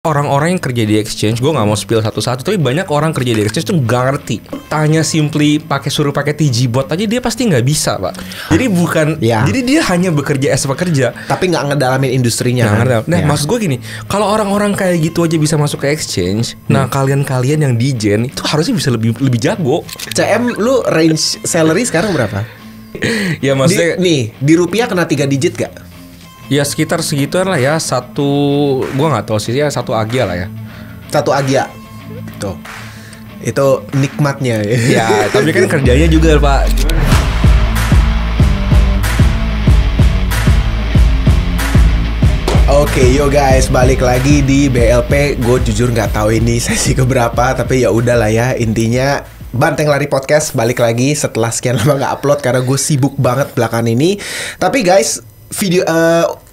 Orang-orang yang kerja di exchange, gue nggak mau spill satu-satu, tapi banyak orang kerja di exchange tuh nggak ngerti. Tanya simply suruh pakai TG bot aja dia pasti nggak bisa, Pak. Jadi bukan, jadi dia hanya bekerja as pekerja, tapi nggak ngedalamin industrinya. Nah, maksud gue gini, kalau orang-orang kayak gitu aja bisa masuk ke exchange, nah kalian-kalian yang di Gen itu harusnya bisa lebih jago. CM, lu range salary sekarang berapa? Ya maksudnya di rupiah kena 3 digit gak? Ya sekitar segituan lah ya, gua nggak tahu sih ya, 1 agia lah ya. 1 agia, tuh, itu nikmatnya. Ya, tapi kan kerjanya juga Pak. Oke, yo guys, balik lagi di BLP. Gue jujur nggak tahu ini sesi keberapa, tapi ya udahlah ya, intinya Banteng Lari Podcast balik lagi setelah sekian lama nggak upload karena gue sibuk banget belakangan ini. Tapi guys,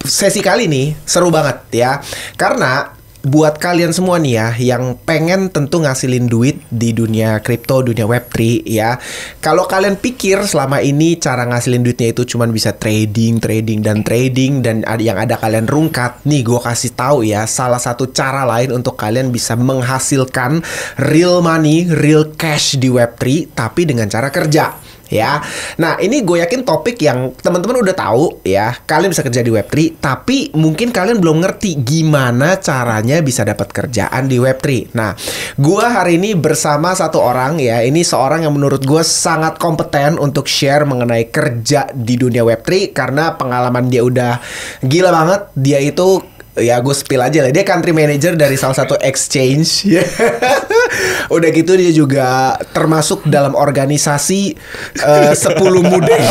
sesi kali ini seru banget ya, karena buat kalian semua nih ya yang pengen tentu ngasilin duit di dunia kripto, dunia web3 ya. Kalau kalian pikir selama ini cara ngasilin duitnya itu cuman bisa trading dan yang ada kalian rungkat, nih gue kasih tahu ya salah satu cara lain untuk kalian bisa menghasilkan real money, real cash di web3 tapi dengan cara kerja. Ya, nah ini gue yakin topik yang teman-teman udah tahu ya. Kalian bisa kerja di Web3, tapi mungkin kalian belum ngerti gimana caranya bisa dapat kerjaan di Web3. Nah, gue hari ini bersama satu orang ya. Ini seorang yang menurut gue sangat kompeten untuk share mengenai kerja di dunia Web3 karena pengalaman dia udah gila banget. Dia itu, ya gue spill aja lah, dia country manager dari salah satu exchange. Udah gitu dia juga termasuk dalam organisasi 10 mudeng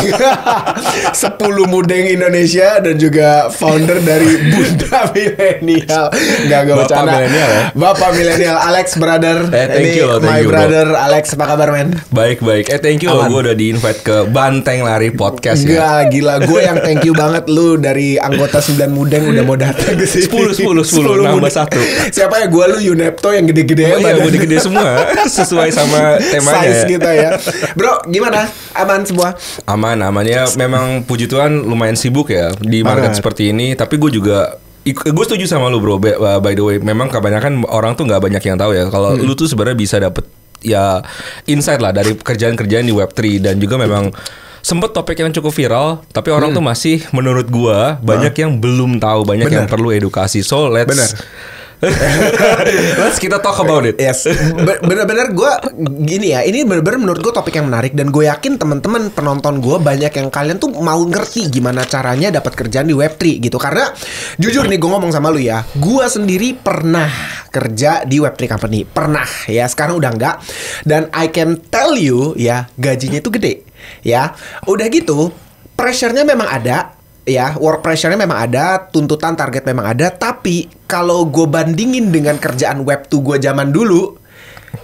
10 mudeng Indonesia dan juga founder dari Bunda Milenial. Gak bercanda. Bapak Milenial, Alex brother. Thank you, my brother bro. Alex, apa kabar men? Baik. Thank you loh, gue udah di invite ke Banteng Lari Podcast. Gak, gila, gue yang thank you banget. Lu dari anggota 9 mudeng udah mau datang ke sini. 10 nambah 1. Siapa ya? Gue, lu, Yunepto yang gede-gede. Iya, gede-gede semua. Sesuai sama temanya. Size kita ya. Bro, gimana? Aman semua? Aman ya. Memang puji Tuhan lumayan sibuk ya di market seperti ini. Tapi gue juga setuju sama lu bro. By the way, memang kebanyakan orang tuh nggak banyak yang tahu ya kalau lu tuh sebenarnya bisa dapet ya insight lah dari kerjaan-kerjaan di Web3. Dan juga memang sempet topik yang cukup viral, tapi orang tuh masih menurut gua banyak yang belum tahu, banyak yang perlu edukasi. So let's kita talk about it. Yes. Bener-bener gue gini ya, ini bener-bener menurut gue topik yang menarik. Dan gue yakin teman-teman penonton gue banyak yang kalian tuh mau ngerti gimana caranya dapat kerjaan di Web3 gitu. Karena jujur nih gue ngomong sama lu ya, gue sendiri pernah kerja di Web3 company. Pernah ya, sekarang udah enggak. Dan I can tell you ya, gajinya itu gede ya. Udah gitu pressure-nya memang ada ya, work pressure-nya memang ada, tuntutan target memang ada. Tapi kalau gue bandingin dengan kerjaan Web2 gue zaman dulu,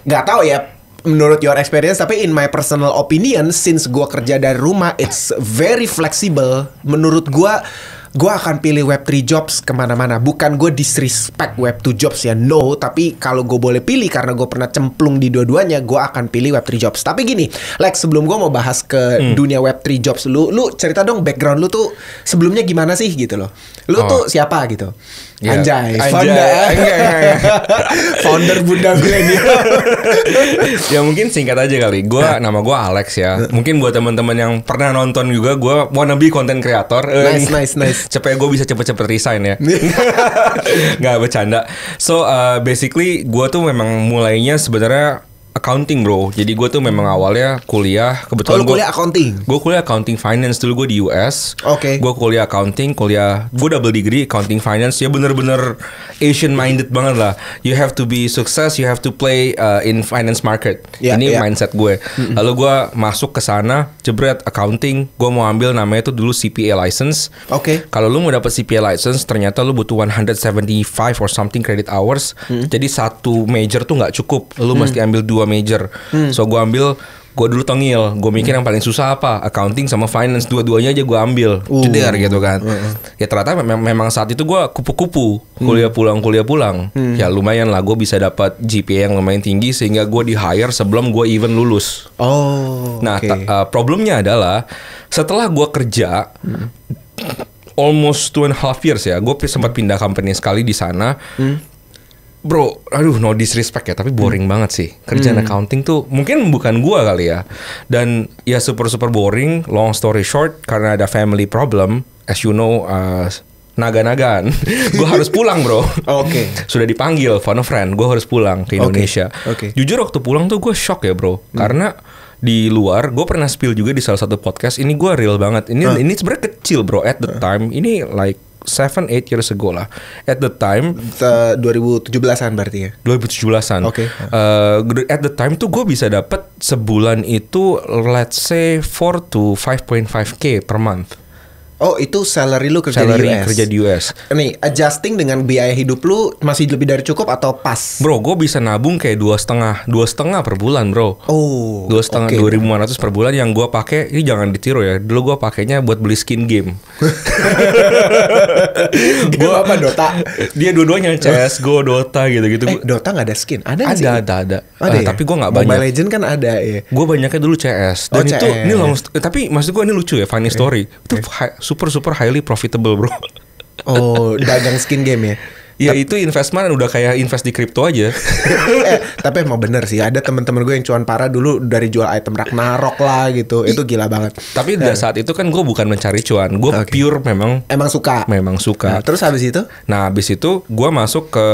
nggak tahu ya menurut your experience, tapi in my personal opinion, since gue kerja dari rumah, it's very flexible. Menurut gue akan pilih Web3 jobs kemana-mana. Bukan gue disrespect Web2 jobs ya, no. Tapi kalau gue boleh pilih, karena gue pernah cemplung di dua-duanya, gue akan pilih Web3 jobs. Tapi gini, Lex, sebelum gue mau bahas ke dunia Web3 jobs, lu cerita dong background lu tuh sebelumnya gimana sih gitu loh. Lu tuh siapa gitu? Yeah. Anjay. Founder Bunda Milenial. Ya mungkin singkat aja kali. Nama gue Alex ya. Mungkin buat teman-teman yang pernah nonton juga, gue wannabe content creator. Nice. Supaya gue bisa cepet-cepet resign ya. Nggak bercanda. So basically gue tuh memang mulainya sebenarnya accounting bro. Jadi gue tuh memang awalnya kuliah. Kebetulan kuliah accounting? Gue kuliah accounting finance dulu, gue di US. Oke. Gue kuliah accounting, gue double degree accounting finance. Ya bener-bener Asian minded banget lah. You have to be success, you have to play in finance market. Ini mindset gue. Lalu gue masuk ke sana, jebret accounting. Gue mau ambil namanya tuh dulu CPA license. Oke. Kalau lu mau dapet CPA license, ternyata lu butuh 175 or something credit hours. Jadi satu major tuh nggak cukup. Lu mesti ambil 2 major. So gue dulu tengil. Gue mikir yang paling susah apa? Accounting sama finance. Dua-duanya aja gue ambil. Jeder gitu kan. Ya ternyata memang saat itu gue kupu-kupu. Kuliah pulang. Ya lumayan lah, gue bisa dapat GPA yang lumayan tinggi sehingga gue di hire sebelum gue even lulus. Nah problemnya adalah setelah gue kerja almost 2.5 years ya, gue sempat pindah company sekali di sana. Bro, aduh no disrespect ya, tapi boring banget sih. Kerjaan accounting tuh mungkin bukan gua kali ya. Dan ya super boring. Long story short, karena ada family problem, as you know, naga-nagaan. Gue harus pulang, bro. Oke. Sudah dipanggil, phone a friend. Gue harus pulang ke Indonesia. Oke. Jujur waktu pulang tuh gue shock ya, bro. Karena di luar, gue pernah spill juga di salah satu podcast. Ini gue real banget. Ini sebenarnya kecil, bro. At the time, ini like 7-8 years ago lah. At the time 2017-an berarti ya. 2017-an. Oke. At the time tuh gue bisa dapat sebulan itu let's say 4 to 5.5k per month. Oh, itu salary lu kerja Salary di US. kerja di US. Nih, adjusting dengan biaya hidup lu masih lebih dari cukup atau pas? Bro, gue bisa nabung kayak 2,5 per bulan, bro. Oh, 2,5 oke. 2.500 per bulan yang gue pakai. Ini jangan ditiru ya. Dulu gue pakainya buat beli skin game. Game apa, Dota? Dia dua-duanya CS:GO, Dota gitu-gitu. Dota nggak ada skin? Ada nggak sih? Ada. Ada ya? Tapi gue nggak Mobile banyak. Legend kan ada ya. Gue banyaknya dulu CS. Dan itu CS. ini tapi maksud gue ini lucu ya, funny story. Itu super highly profitable, bro. Oh, dagang skin game ya. Ya itu investment udah kayak invest di kripto aja. Tapi emang bener sih, ada teman-teman gue yang cuan parah dulu dari jual item Ragnarok lah gitu. Itu gila banget. Tapi pada saat itu kan gue bukan mencari cuan. Gue pure memang suka. suka. Nah, terus habis itu? Nah, habis itu gue masuk ke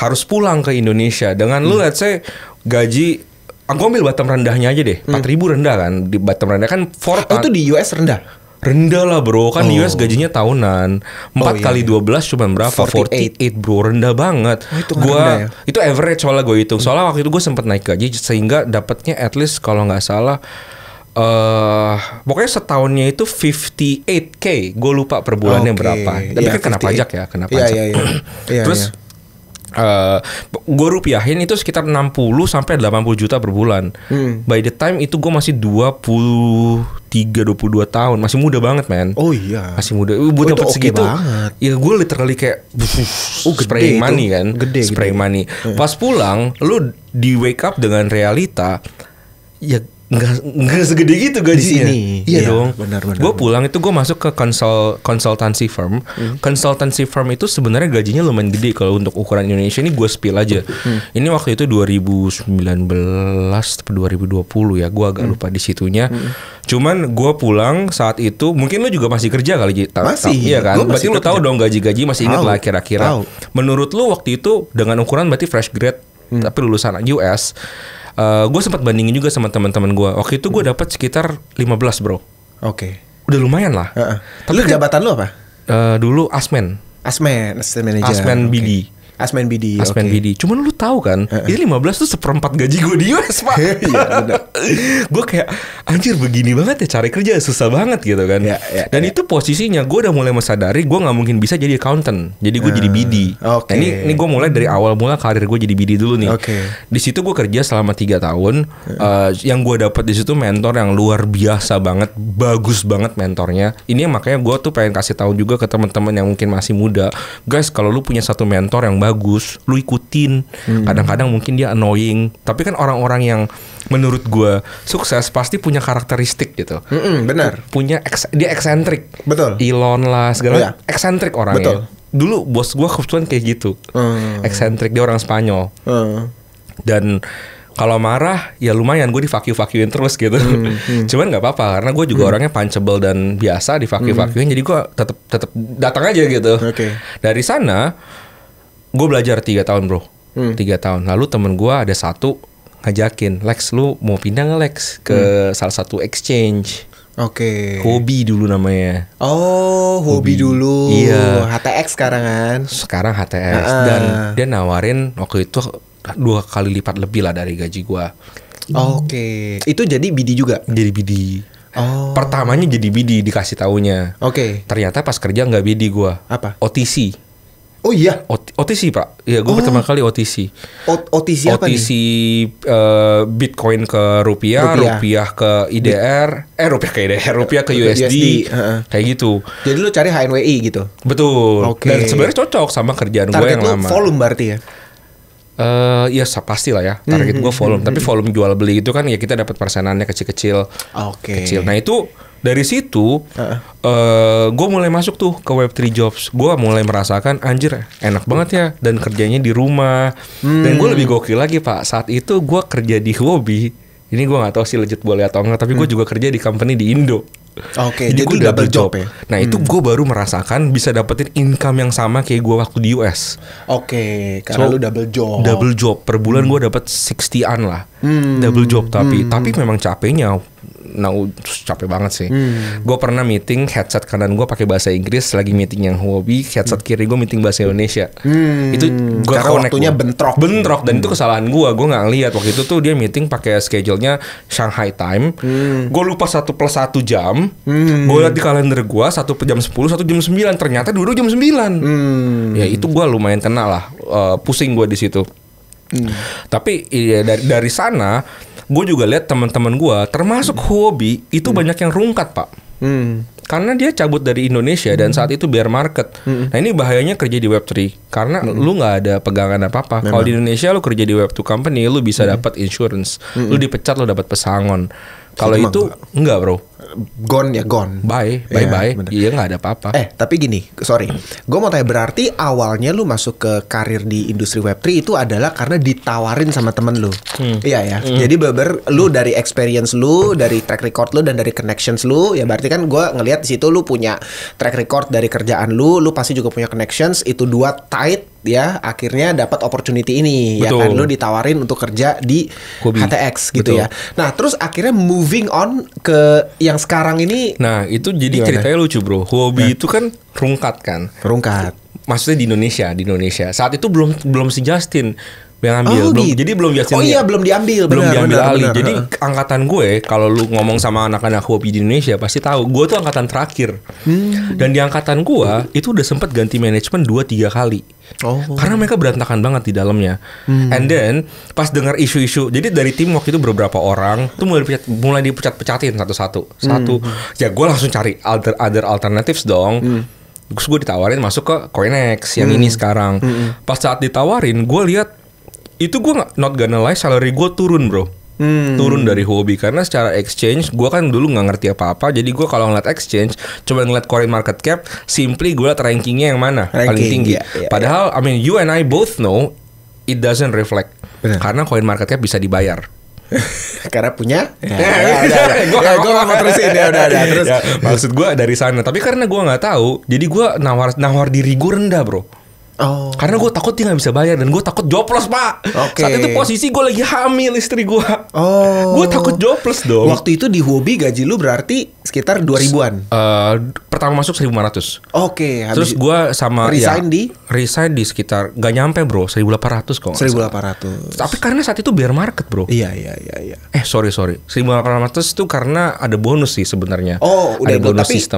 harus pulang ke Indonesia dengan lu let's say gaji. Aku ambil bottom rendahnya aja deh. 4.000 rendah kan. Di bottom rendah kan Oh, itu di US rendah. rendah lah, bro. Kan di US gajinya tahunan. 4 kali 12 cuma berapa? 48, bro. Rendah banget. Oh, itu rendah ya? Itu average soalnya gue hitung. Soalnya waktu itu gue sempet naik gaji sehingga dapatnya at least kalau nggak salah pokoknya setahunnya itu 58k. Gue lupa per bulannya berapa. Tapi kan kena pajak ya, kena pajak. Terus gue rupiahin itu sekitar 60 sampai 80 juta per bulan. By the time itu gue masih 22 tahun, masih muda banget, man. Oh iya. Masih muda. Buat dapat segitu. Banget. Ya gue literally kayak spray money kan. Spray money. Pas pulang, lu di wake up dengan realita. Ya nggak segede gitu gajinya. Iya dong. Benar. Gue pulang itu gue masuk ke consultancy firm. Consultancy firm itu sebenarnya gajinya lumayan gede kalau untuk ukuran Indonesia. Ini gue spill aja. Ini waktu itu 2019 atau 2020 ya. Gue agak lupa di situnya. Cuman gue pulang saat itu, mungkin lu juga masih kerja kali. Masih. Iya kan. Berarti lu tahu dong gaji-gaji masih inget lah kira-kira. Menurut lu waktu itu dengan ukuran berarti fresh grade tapi lulusan US. Gue sempat bandingin juga sama teman-teman gue. Waktu itu gue dapat sekitar 15, bro. Oke. Udah lumayan lah. Tapi jabatan lu apa? Dulu Asmen manager. Asmen BD. Asmen BD. BD. Cuman lu tahu kan, ini 15 tuh seperempat gaji gue di US, Pak. Iya, benar. Gue kayak anjir begini banget ya cari kerja susah banget gitu kan. Dan itu posisinya gue udah mulai menyadari gue nggak mungkin bisa jadi accountant. Jadi gue jadi BD. Nah, ini gue mulai dari awal mula karir gue jadi BD dulu nih. Di situ gue kerja selama 3 tahun. Yang gue dapat di situ mentor yang luar biasa banget, bagus banget mentornya. Ini makanya gue tuh pengen kasih tahu juga ke teman-teman yang mungkin masih muda, guys, kalau lu punya satu mentor yang bagus, lu ikutin. Kadang-kadang mungkin dia annoying, tapi kan orang-orang yang menurut gue sukses pasti punya karakteristik gitu. Benar. Dia eksentrik. Betul. Elon lah segala eksentrik orangnya. Betul. Dulu bos gue kebetulan kayak gitu. Eksentrik, dia orang Spanyol. Dan kalau marah ya lumayan gue di-fuck-you-fuck-yuin terus gitu. Cuman nggak apa-apa karena gue juga orangnya punchable dan biasa di-fuck-you-fuck-yuin, jadi gue tetap datang aja gitu. Dari sana gue belajar 3 tahun, bro. 3 tahun. Lalu temen gue ada satu ngajakin, Lex, lu mau pindah nggak, Lex, ke salah satu exchange. Hobi dulu namanya. Oh, hobi dulu. Iya. HTX sekarang kan. Sekarang HTX. Dan dia nawarin waktu itu 2 kali lipat lebih lah dari gaji gua. Itu jadi BD juga? Jadi BD. Pertamanya jadi BD dikasih taunya. Ternyata pas kerja nggak BD gua. Apa? OTC. Oh iya? OTC, Pak. Ya, gue pertama kali OTC. OTC apa nih? OTC Bitcoin ke rupiah ke IDR, rupiah ke USD. Kayak gitu. Jadi lu cari HNWI gitu? Betul. Dan sebenarnya cocok sama kerjaan gue yang lama. Target lu volume berarti ya? Ya pasti lah ya. Target gue volume. Tapi volume jual beli itu kan ya kita dapat persenannya kecil-kecil. Kecil. Nah itu Dari situ gue mulai masuk tuh ke Web3 jobs. Gue mulai merasakan anjir enak banget ya, dan kerjanya di rumah. Dan gue lebih gokil lagi Pak, saat itu gue kerja di Huobi. Ini gue gak tahu sih legit boleh atau enggak, tapi gue juga kerja di company di Indo. Oke, Jadi gue double job ya. Nah itu gue baru merasakan bisa dapetin income yang sama kayak gue waktu di US. Oke, karena lu double job. Double job per bulan gue dapet 60-an lah. Double job tapi memang capeknya. Nah, capek banget sih. Gue pernah meeting headset kanan gue pakai bahasa Inggris, lagi meeting yang Huobi, headset kiri gue meeting bahasa Indonesia. Itu gue karena waktunya bentrok dan itu kesalahan gue nggak ngeliat waktu itu tuh dia meeting pakai schedule-nya Shanghai time. Gue lupa 1 + 1 jam. Gue liat di kalender gue 1 jam 10, 1 jam 9, ternyata dulu jam 9. Ya itu gue lumayan kena lah, pusing gue di situ. Tapi ya, dari sana gue juga lihat teman-teman gue termasuk Huobi itu banyak yang rungkat Pak. Karena dia cabut dari Indonesia dan saat itu bear market. Nah ini bahayanya kerja di Web3 karena lu nggak ada pegangan apa-apa. Kalau di Indonesia lu kerja di Web2 company lu bisa dapat insurance, lu dipecat lu dapat pesangon. Kalau itu enggak bro, gone ya gone. Bye. Iya nggak ada apa-apa. Tapi gini, sorry, gue mau tanya, berarti awalnya lu masuk ke karir di industri Web3 itu adalah karena ditawarin sama temen lu. Iya ya. Jadi bener lu dari experience lu, dari track record lu dan dari connections lu, ya berarti kan gue ngelihat di situ lu punya track record dari kerjaan lu pasti juga punya connections, itu dua tight ya, akhirnya dapat opportunity ini. Betul. Ya kan lu ditawarin untuk kerja di Huobi. HTX gitu. Betul. Ya. Nah, terus akhirnya moving on ke yang sekarang ini. Nah, itu jadi ceritanya lucu, Bro. Huobi itu kan rungkat kan? Rungkat. Maksudnya di Indonesia. Saat itu belum si Justin yang ambil. Jadi belum Justin. Belum diambil. Belum diambil alih. Jadi angkatan gue, kalau lu ngomong sama anak-anak Huobi di Indonesia pasti tahu, gue tuh angkatan terakhir. Dan di angkatan gue itu udah sempat ganti manajemen 2-3 kali. Karena mereka berantakan banget di dalamnya. And then pas dengar isu-isu, jadi dari tim waktu itu beberapa orang tuh mulai dipecat-pecatin satu-satu. Ya gue langsung cari other alternatives dong. Terus gue ditawarin masuk ke Coinex yang ini sekarang. Pas saat ditawarin, gue lihat itu gue not gonna lie, salary gue turun bro. Turun dari Huobi karena secara exchange gue kan dulu nggak ngerti apa-apa. Jadi gue kalau ngeliat exchange coba ngeliat Coin Market Cap, simply gue liat rankingnya yang mana paling tinggi. Padahal I mean you and I both know it doesn't reflect. Karena Coin Market Cap bisa dibayar. Karena punya gue gak mau terusin ya udah terus. Maksud gue dari sana. Tapi karena gue nggak tahu, jadi gue nawar diri gue rendah bro. Karena gue takut dia gak bisa bayar dan gue takut jobless Pak. Saat itu posisi gue lagi hamil istri gue. Gue takut jobless dong. Waktu itu di Huobi gaji lu berarti sekitar 2000-an. Pertama masuk 1.500. Habis Terus gue sama resign di sekitar gak nyampe bro, 1.800 kok. 1.800. Tapi karena saat itu bear market bro. Iya. Sorry 1.800 itu karena ada bonus sih sebenarnya. Udah ada bonus tapi, sistem.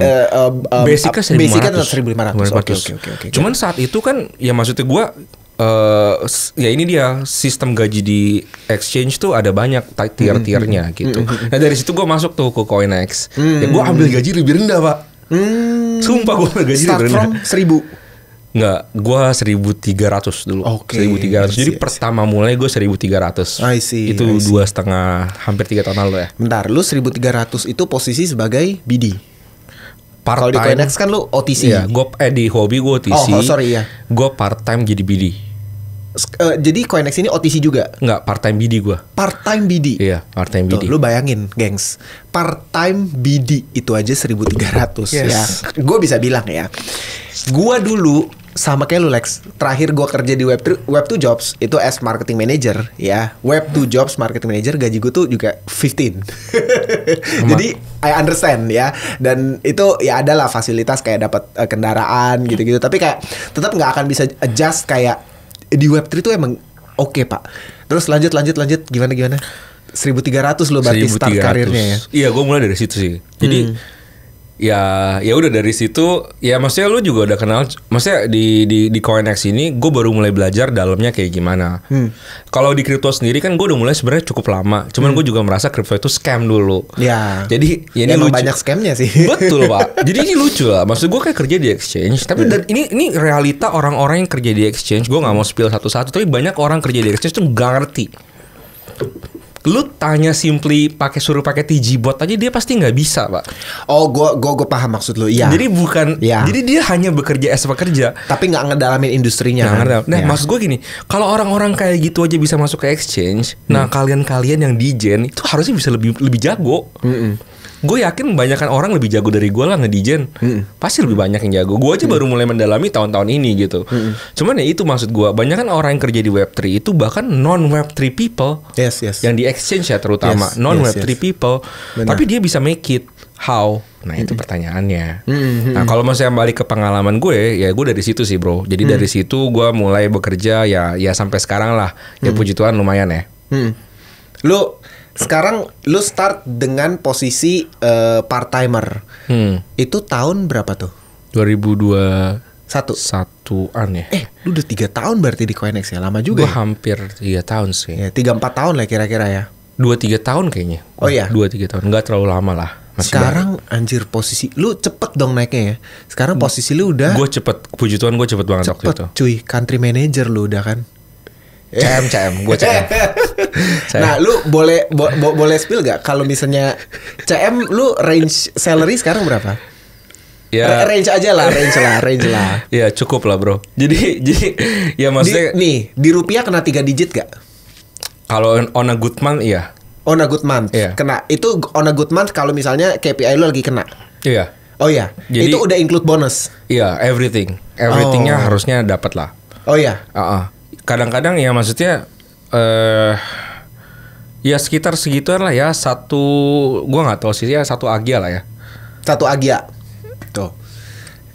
Basicnya 1.500. Cuman saat itu kan ya maksudnya gue ya ini dia sistem gaji di exchange tuh ada banyak tier-tiernya gitu. Nah dari situ gue masuk tuh ke Coinex. Ya gue ambil gaji lebih rendah Pak. Sumpah gue ambil gaji lebih rendah. Start from 1.000. Enggak, gue 1.300 dulu. 1.300. Jadi pertama mulai gue 1.300. I see. Itu 2,5 hampir 3 tahun lalu ya. Bentar, lu 1.300 itu posisi sebagai BD. Kalau di Coinex kan lu OTC. Iya, di Huobi gue OTC. Gue part time jadi BD. Jadi Coinex ini OTC juga? Enggak, part time BD gue. Part time BD? Iya, part time BD. Lu bayangin, gengs, part time BD itu aja 1.300 ya. Gue bisa bilang ya, gue dulu sama kayak lu Lex, terakhir gue kerja di Web2 Jobs itu as marketing manager ya. Web2 Jobs marketing manager gaji gue tuh juga 15. Jadi I understand ya. Dan itu ya adalah fasilitas kayak dapat kendaraan gitu-gitu. Tapi kayak tetap nggak akan bisa adjust kayak di Web3 itu emang oke Pak. Terus lanjut gimana? 1.300 lo berarti start karirnya ya. Iya, gue mulai dari situ sih. Jadi ya udah dari situ ya, maksudnya lu juga udah kenal, maksudnya di Coinex ini gue baru mulai belajar dalamnya kayak gimana. Kalau di kripto sendiri kan gue udah mulai sebenarnya cukup lama, cuman gue juga merasa kripto itu scam dulu. Ya. Jadi ya ini lucu. Banyak scamnya sih. Betul Pak. Jadi ini lucu lah. Maksud gue kayak kerja di exchange, tapi dan ini realita orang-orang yang kerja di exchange. Gue nggak mau spill satu-satu, tapi banyak orang kerja di exchange tuh nggak ngerti. Lu tanya simply suruh pakai TG bot aja dia pasti nggak bisa, Pak. Oh, gue paham maksud lu. Iya. Jadi jadi dia hanya bekerja as pekerja, tapi nggak ngedalamin industrinya. Nah, maksud gue gini, kalau orang-orang kayak gitu aja bisa masuk ke exchange, nah kalian-kalian yang dijen itu harusnya bisa lebih jago. Gue yakin banyakan orang lebih jago dari gue lah ngedijen. Pasti lebih banyak yang jago. Gue aja baru mulai mendalami tahun-tahun ini gitu. Cuman ya itu maksud gue, banyakan orang yang kerja di Web3 itu bahkan non Web3 people. Yes. Yang di exchange ya terutama non Web3 people. Benar. Tapi dia bisa make it. How? Nah itu pertanyaannya. Nah kalau misalnya balik ke pengalaman gue, ya gue dari situ sih bro. Jadi dari situ gue mulai bekerja ya sampai sekarang lah. Ya puji Tuhan lumayan ya. Sekarang lu start dengan posisi part timer. Itu tahun berapa tuh? 2021 an ya. Lu udah 3 tahun berarti di Coinex ya, lama juga. Gue hampir 3 tahun sih. Ya, 3-4 tahun lah kira-kira ya. 2-3 tahun kayaknya. Oh iya. 2-3 tahun, nggak terlalu lama lah. Sekarang anjir posisi lu cepet dong naiknya ya. Sekarang posisi lu udah. Gue cepet, puji Tuhan gue cepet banget waktu itu. Cuy, country manager lu udah kan. CM, gue CM. Nah, lu boleh spill gak kalau misalnya CM lu range salary sekarang berapa? Ya range lah. Ya cukup lah bro. Jadi ya maksudnya di rupiah kena 3 digit gak? Kalau on a good month iya. On a good month kena. Itu on a good month kalau misalnya KPI lu lagi kena. Iya. Oh iya. Jadi, itu udah include bonus. Iya, everythingnya harusnya dapat lah. Oh iya. Kadang-kadang ya maksudnya ya sekitar segituan lah ya, gua nggak tahu sih ya, 1 agia lah ya. 1 agia. Tuh.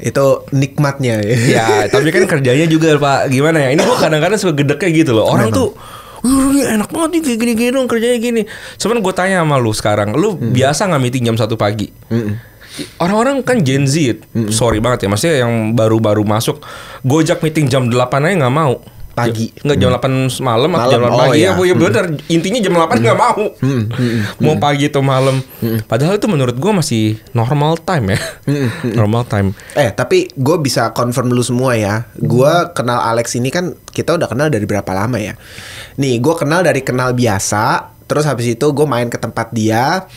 Itu nikmatnya ya. Tapi kan kerjanya juga Pak, gimana ya? Ini gua kadang-kadang suka gedeknya gitu loh. Orang tuh enak banget nih kayak gini-gini dong kerjanya gini. Cuman gue tanya sama lu sekarang, lu biasa nggak meeting jam 1 pagi? Orang-orang kan Gen Z, sorry banget ya, maksudnya yang baru-baru masuk, gue ajak meeting jam 8 aja nggak mau. Pagi. Nggak jam 8 malam atau jam 8 pagi. Ya bener, intinya jam 8 nggak mau. Mau pagi atau malam. Padahal itu menurut gue masih normal time ya. Normal time. Tapi gue bisa confirm lu semua ya. Gue kenal Alex ini kan, kita udah kenal dari berapa lama ya. Nih, gue kenal dari kenal biasa. Terus habis itu gue main ke tempat dia.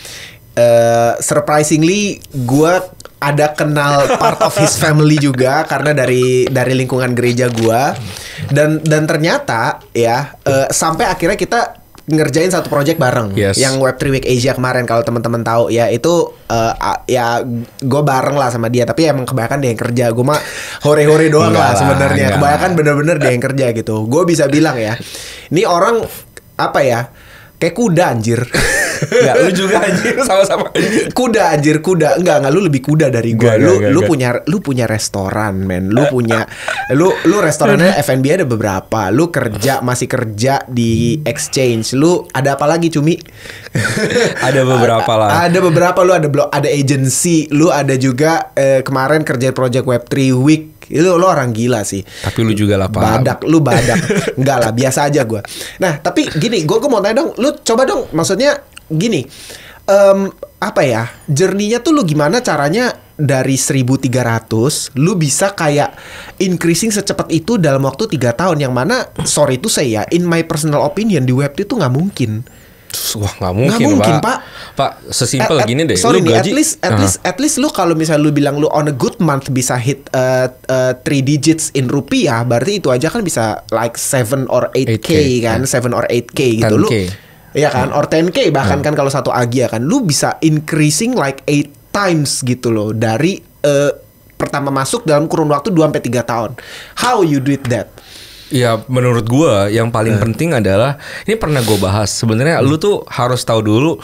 Surprisingly gue ada kenal part of his family juga karena dari lingkungan gereja gue, dan ternyata ya sampai akhirnya kita ngerjain satu project bareng, yang Web3 Week Asia kemarin, kalau teman-teman tahu ya. Itu ya gue bareng lah sama dia, tapi emang kebanyakan dia yang kerja, gue mah hore-hore doang lah sebenarnya. Kebanyakan bener-bener dia yang kerja gitu. Gue bisa bilang ya, ini orang apa ya, kayak kuda anjir. Ya, lu juga anjir, sama-sama. Kuda anjir, kuda. Enggak, lu lebih kuda dari gue. Lu punya restoran, men. Lu punya lu restorannya F&B ada beberapa. Lu masih kerja di exchange. Lu ada apa lagi, Cumi? Ada beberapa lah. Ada beberapa, lu ada agency, lu ada juga kemarin kerja project Web3 Week. Itu lo orang gila sih. Tapi lu juga lah Pak. Lu badak. Enggak lah, biasa aja gue. Nah, tapi gini, gue mau tanya dong, lu coba dong, maksudnya gini, apa ya, journey-nya tuh lu gimana caranya dari 1.300 lu bisa kayak increasing secepat itu dalam waktu 3 tahun, yang mana sorry to say ya, in my personal opinion di Web3 itu nggak mungkin. Wah, nggak mungkin Pak. Pak, sesimpel gini deh. Sorry lu gaji, at least lu kalau misalnya lu bilang lu on a good month bisa hit 3 digits in rupiah, berarti itu aja kan bisa like 7 or 8K kan, 7 or 8K gitu. 10K. Lu ya kan, or 10K bahkan kan kalau 1 agia kan, lu bisa increasing like 8 times gitu loh dari pertama masuk dalam kurun waktu 2-3 tahun. How you did that? Ya menurut gue yang paling penting adalah, ini pernah gue bahas, sebenarnya lu tuh harus tahu dulu,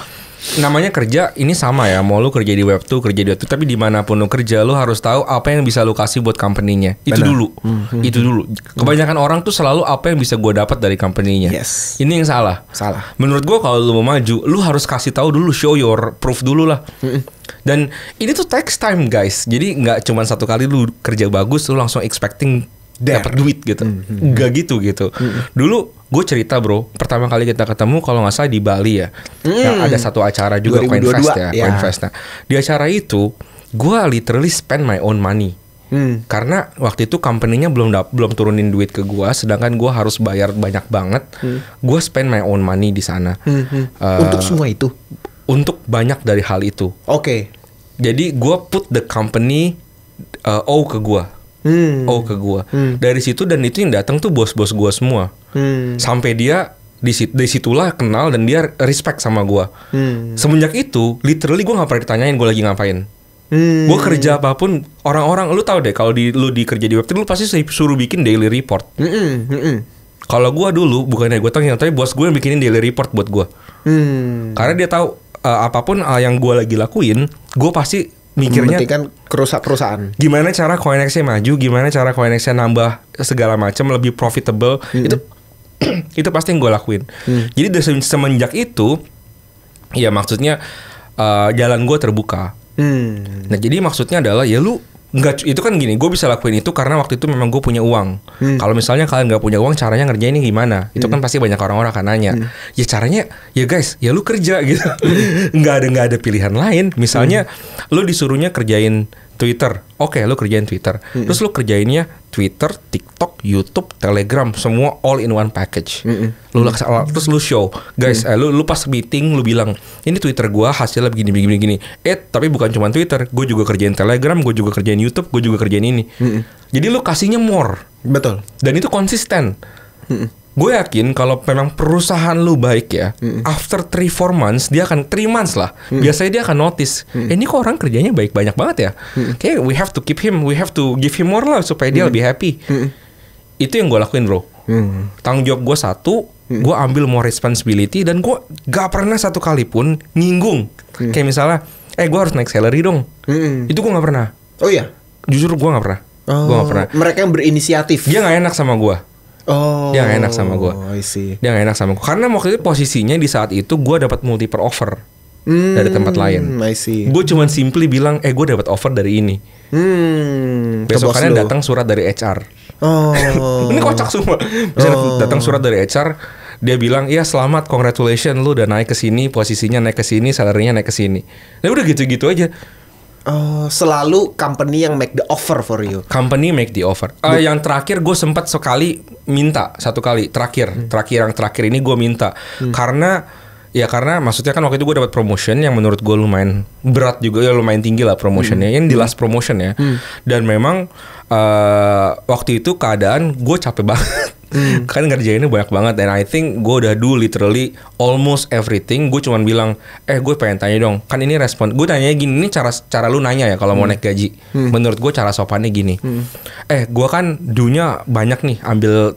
namanya kerja ini sama ya, mau lu kerja di Web2, kerja di Web2, tapi dimanapun lu kerja, lu harus tahu apa yang bisa lu kasih buat company-nya. Itu dulu. Itu dulu. Kebanyakan orang tuh selalu apa yang bisa gue dapat dari company-nya. Ini yang salah. Menurut gue kalau lu mau maju, lu harus kasih tahu dulu, show your proof dulu lah. Dan ini tuh takes time guys. Jadi nggak cuma satu kali lu kerja bagus lu langsung expecting dapat duit gitu. Nggak gitu. Dulu gue cerita bro, pertama kali kita ketemu kalau nggak salah di Bali ya. Yang ada satu acara juga, Coinfest ya. Coinfest. Nah, di acara itu gue literally spend my own money. Karena waktu itu company-nya belum turunin duit ke gua, sedangkan gua harus bayar banyak banget. Gua spend my own money di sana. Untuk semua itu? Untuk banyak dari hal itu. Oke. Jadi gua put the company owe ke gua. Owe ke gua. Dari situ, dan itu yang datang tuh bos-bos gua semua. Sampai dia dari situlah kenal dan dia respect sama gua. Semenjak itu, literally gua nggak pernah ditanyain gua lagi ngapain. Gua kerja apapun, orang-orang, lu tahu deh kalau lu kerja di Web3 lu pasti suruh bikin daily report. Kalau gua dulu bukannya gua tanya, tapi bos gue yang bikinin daily report buat gua. Karena dia tahu apapun yang gua lagi lakuin, gua pasti mikirnya kan perusahaan. Gimana cara CoinEx-nya maju, gimana cara CoinEx-nya nambah segala macam lebih profitable. Itu pasti yang gue lakuin. Jadi dari semenjak itu, ya maksudnya jalan gue terbuka. Nah jadi maksudnya adalah ya lu nggak, itu kan gini, gue bisa lakuin itu karena waktu itu memang gue punya uang. Kalau misalnya kalian nggak punya uang, caranya ngerjainnya gimana? Itu kan pasti banyak orang-orang akan nanya. Ya caranya, ya guys, ya lu kerja gitu. nggak ada pilihan lain. Misalnya lu disuruhnya kerjain Twitter, oke, lu kerjain Twitter. Terus lu kerjainnya Twitter, TikTok, YouTube, Telegram, semua all in one package. Terus lu show, guys, lu pas meeting lu bilang, ini Twitter gua hasilnya begini. Tapi bukan cuma Twitter, gue juga kerjain Telegram, gue juga kerjain YouTube, gue juga kerjain ini. Jadi lu kasihnya more. Betul. Dan itu konsisten. Gue yakin kalau memang perusahaan lu baik ya, after 3-4 months, dia akan 3 months lah. Biasanya dia akan notice, ini kok orang kerjanya baik banyak banget ya. Kayak we have to keep him, we have to give him more lah supaya dia lebih happy. Itu yang gue lakuin bro. Tanggung jawab gue satu, gue ambil more responsibility, dan gue gak pernah satu kali pun nyinggung. Kayak misalnya, gue harus naik salary dong. Itu gue gak pernah. Oh iya? Jujur gue gak pernah. Gue gak pernah. Mereka yang berinisiatif. Dia gak enak sama gue. Dia gak enak sama gue. Dia gak enak sama gue. Karena waktu itu posisinya di saat itu gue dapat multiple offer dari tempat lain. Gue cuman simply bilang, gue dapat offer dari ini. Besokannya datang surat dari HR. Ini kocak semua. Datang surat dari HR. Dia bilang, ya selamat, congratulations, lu udah naik ke sini, posisinya naik ke sini, salary-nya naik ke sini. Nah udah gitu-gitu aja. Selalu company yang make the offer for you. Company make the offer. Yang terakhir gue sempat sekali minta, satu kali terakhir ini gue minta karena maksudnya kan waktu itu gue dapat promotion yang menurut gue lumayan berat juga ya, lumayan tinggi lah promotionnya, yang di last promotion ya. Dan memang waktu itu keadaan gue capek banget. Kan ngerjainnya banyak banget, and I think gue udah do literally almost everything. Gue cuman bilang, gue pengen tanya dong, kan ini respon gue tanya gini, ini cara lu nanya ya kalau mau naik gaji. Menurut gue cara sopannya gini, gue kan dunya banyak nih,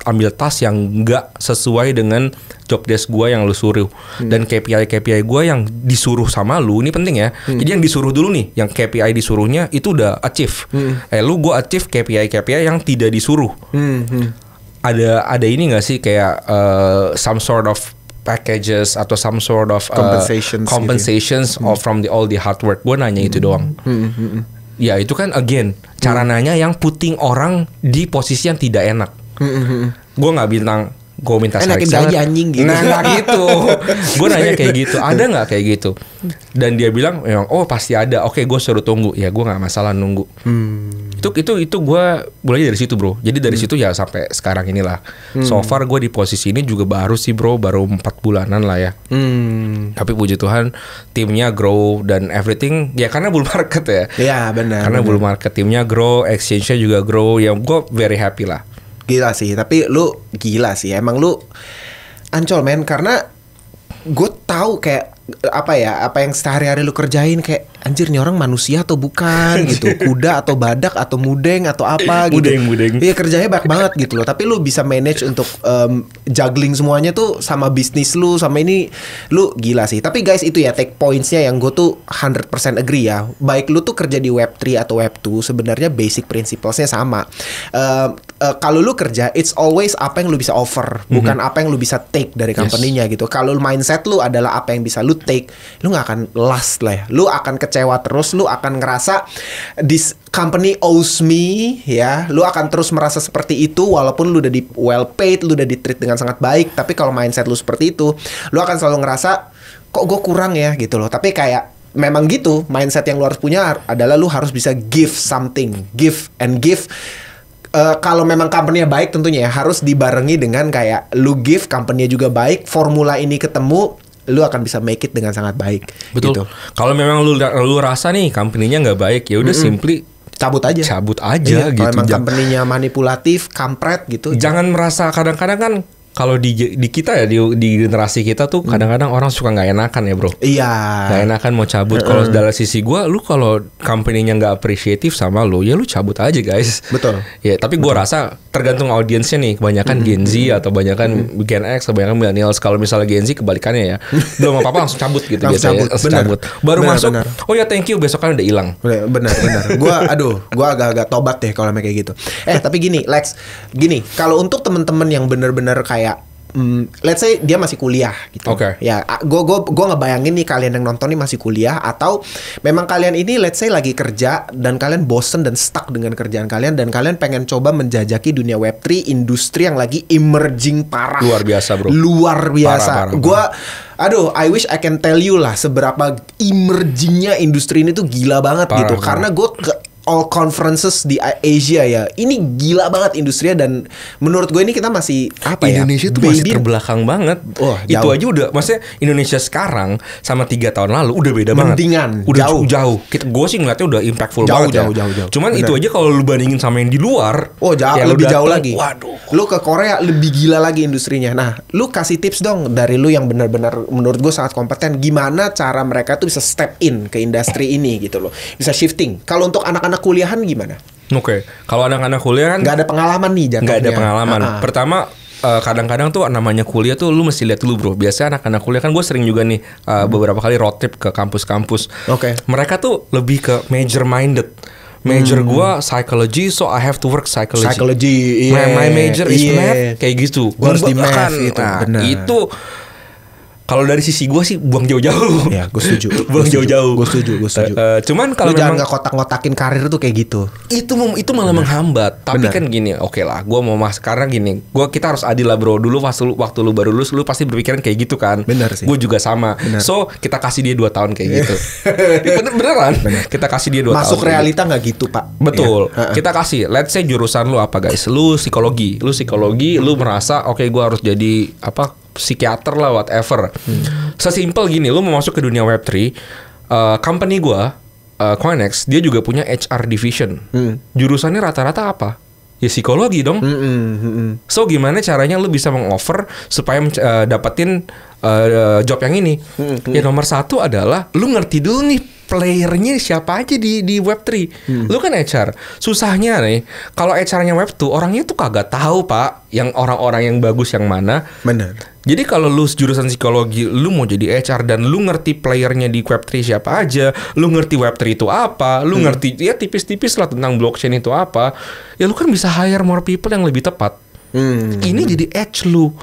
ambil tas yang nggak sesuai dengan job desk gue yang lu suruh, dan KPI gue yang disuruh sama lu ini penting ya. Jadi yang disuruh dulu nih, yang KPI disuruhnya itu udah achieve. Gue achieve KPI yang tidak disuruh. Ada ini nggak sih kayak some sort of packages atau some sort of compensations gitu, from all the hard work. Gue nanya itu doang. Ya itu kan again cara nanya yang putting orang di posisi yang tidak enak. Gue nggak bilang gue minta enakin gaji anjing gitu. Nah gitu. Gue nanya kayak gitu, ada nggak kayak gitu? Dan dia bilang, pasti ada. Oke, gue suruh tunggu. Ya gue nggak masalah nunggu. Itu gue mulai dari situ bro. Jadi dari situ ya sampai sekarang inilah. So far gue di posisi ini juga baru sih bro, baru 4 bulanan lah ya. Tapi puji Tuhan timnya grow dan everything ya karena bull market ya. Iya benar. Karena bull market, timnya grow, exchange-nya juga grow. Ya gue very happy lah. Gila sih, tapi lu gila sih. Emang lu ancol men, karena gue tahu kayak apa yang sehari-hari lu kerjain, kayak anjir nih orang manusia atau bukan gitu, kuda atau badak atau mudeng atau apa gitu. Mudeng. Iya kerjanya banyak banget gitu loh. Tapi lu bisa manage untuk juggling semuanya tuh sama bisnis lu, sama ini lu gila sih. Tapi guys itu ya take pointsnya yang gue tuh 100% agree ya. Baik lu tuh kerja di Web3 atau Web2, sebenarnya basic principlesnya sama. Kalau lu kerja, it's always apa yang lu bisa offer, bukan apa yang lu bisa take dari company-nya gitu. Kalau mindset lu adalah apa yang bisa lu take, lu gak akan last lah ya. Lu akan kecewa terus, lu akan ngerasa this company owes me ya. Lu akan terus merasa seperti itu walaupun lu udah di well paid, lu udah di treat dengan sangat baik. Tapi kalau mindset lu seperti itu, lu akan selalu ngerasa kok gue kurang ya gitu loh. Tapi kayak memang gitu, mindset yang lu harus punya adalah lu harus bisa give something, give. Kalau memang company-nya baik tentunya ya harus dibarengi dengan kayak lu give, company-nya juga baik, formula ini ketemu, lu akan bisa make it dengan sangat baik. Betul. Gitu. Kalau memang lu rasa nih company-nya nggak baik, ya udah simply cabut aja iya, gitu. Kalau emang company-nya manipulatif, kampret gitu. Jangan merasa kadang-kadang kan kalau di kita ya di generasi kita tuh kadang-kadang orang suka nggak enakan ya bro. Iya. Nggak enakan mau cabut. Kalau dari sisi gue, lu kalau company-nya nggak apresiatif sama lu, ya lu cabut aja guys. Betul. Ya tapi gue rasa tergantung audiensnya nih. Kebanyakan Gen Z atau kebanyakan Gen X, kebanyakan millennials. Kalau misalnya Gen Z kebalikannya ya, belum apa-apa langsung cabut gitu biasanya. Langsung cabut. Baru masuk. Oh ya thank you, besok kan udah hilang. Benar. Gua agak-agak tobat deh kalau kayak gitu. Tapi gini, Lex, kalau untuk temen-temen yang bener-bener kayak let's say dia masih kuliah gitu. Oke. Ya, gua ngebayangin nih kalian yang nonton nih masih kuliah atau memang kalian ini let's say lagi kerja dan kalian bosen dan stuck dengan kerjaan kalian dan kalian pengen coba menjajaki dunia Web3, industri yang lagi emerging parah. Luar biasa, bro. Luar biasa. Parah. I wish I can tell you lah seberapa emergingnya industri ini tuh gila banget gitu. Karena gue ke all conferences di Asia ya. Ini gila banget industrinya dan menurut gue ini kita masih Indonesia tuh masih terbelakang banget. Itu aja udah, maksudnya Indonesia sekarang sama 3 tahun lalu udah beda Mendingan, banget. Udah jauh. Gue sih ngeliatnya udah impactful banget. Jauh. Cuman Bener. itu aja kalau lu bandingin sama yang di luar, jauh, ya lebih jauh lagi. Waduh. Lu ke Korea lebih gila lagi industrinya. Nah, lu kasih tips dong dari lu yang benar-benar menurut gue sangat kompeten. Gimana cara mereka tuh bisa step in ke industri ini gitu loh. Bisa shifting. Kalau untuk anak-anak kuliahan gimana? Oke. Kalau anak-anak kuliah kan nggak ada pengalaman nih jatuhnya. Nggak ada pengalaman. Pertama kadang-kadang tuh namanya kuliah tuh lu mesti lihat dulu bro. Biasanya anak-anak kuliah kan gue sering juga nih beberapa kali road trip ke kampus-kampus. Mereka tuh lebih ke major minded. Major gue psychology, so I have to work psychology. My major is math, kayak gitu. Gue harus di math gitu. Nah, itu kalau dari sisi gue sih buang jauh-jauh. Ya, gue setuju. Buang jauh-jauh. Gue setuju. Cuman kalau jangan nggak kotak-kotakin karir tuh kayak gitu. Itu malah menghambat. Tapi kan gini, oke lah. Gue mau karena gini. Kita harus adil lah bro. Dulu waktu lu baru lulus, lu pasti berpikiran kayak gitu kan. Bener sih. Gue juga sama. So kita kasih dia 2 tahun kayak gitu. Beneran. Kita kasih dia 2 tahun. Masuk realita nggak gitu pak. Betul. Ya. Kita kasih. Let's say jurusan lu apa guys? Lu psikologi. Lu merasa oke, gue harus jadi psikiater lah whatever. Sesimpel gini, lu mau masuk ke dunia Web3, company gua Coinex, dia juga punya HR division. Jurusannya rata-rata apa? Ya psikologi dong. So gimana caranya lu bisa meng-offer supaya dapetin job yang ini? Ya nomor 1 adalah lu ngerti dulu nih playernya siapa aja di Web3. Lu kan HR. Susahnya nih, kalau HR-nya Web2 orangnya tuh kagak tahu pak, yang orang-orang yang bagus yang mana. Bener. Jadi kalau lu jurusan psikologi, lu mau jadi HR dan lu ngerti playernya di Web3 siapa aja, lu ngerti Web3 itu apa, lu ngerti ya tipis-tipis lah tentang blockchain itu apa, ya lu kan bisa hire more people yang lebih tepat. Ini jadi edge lu.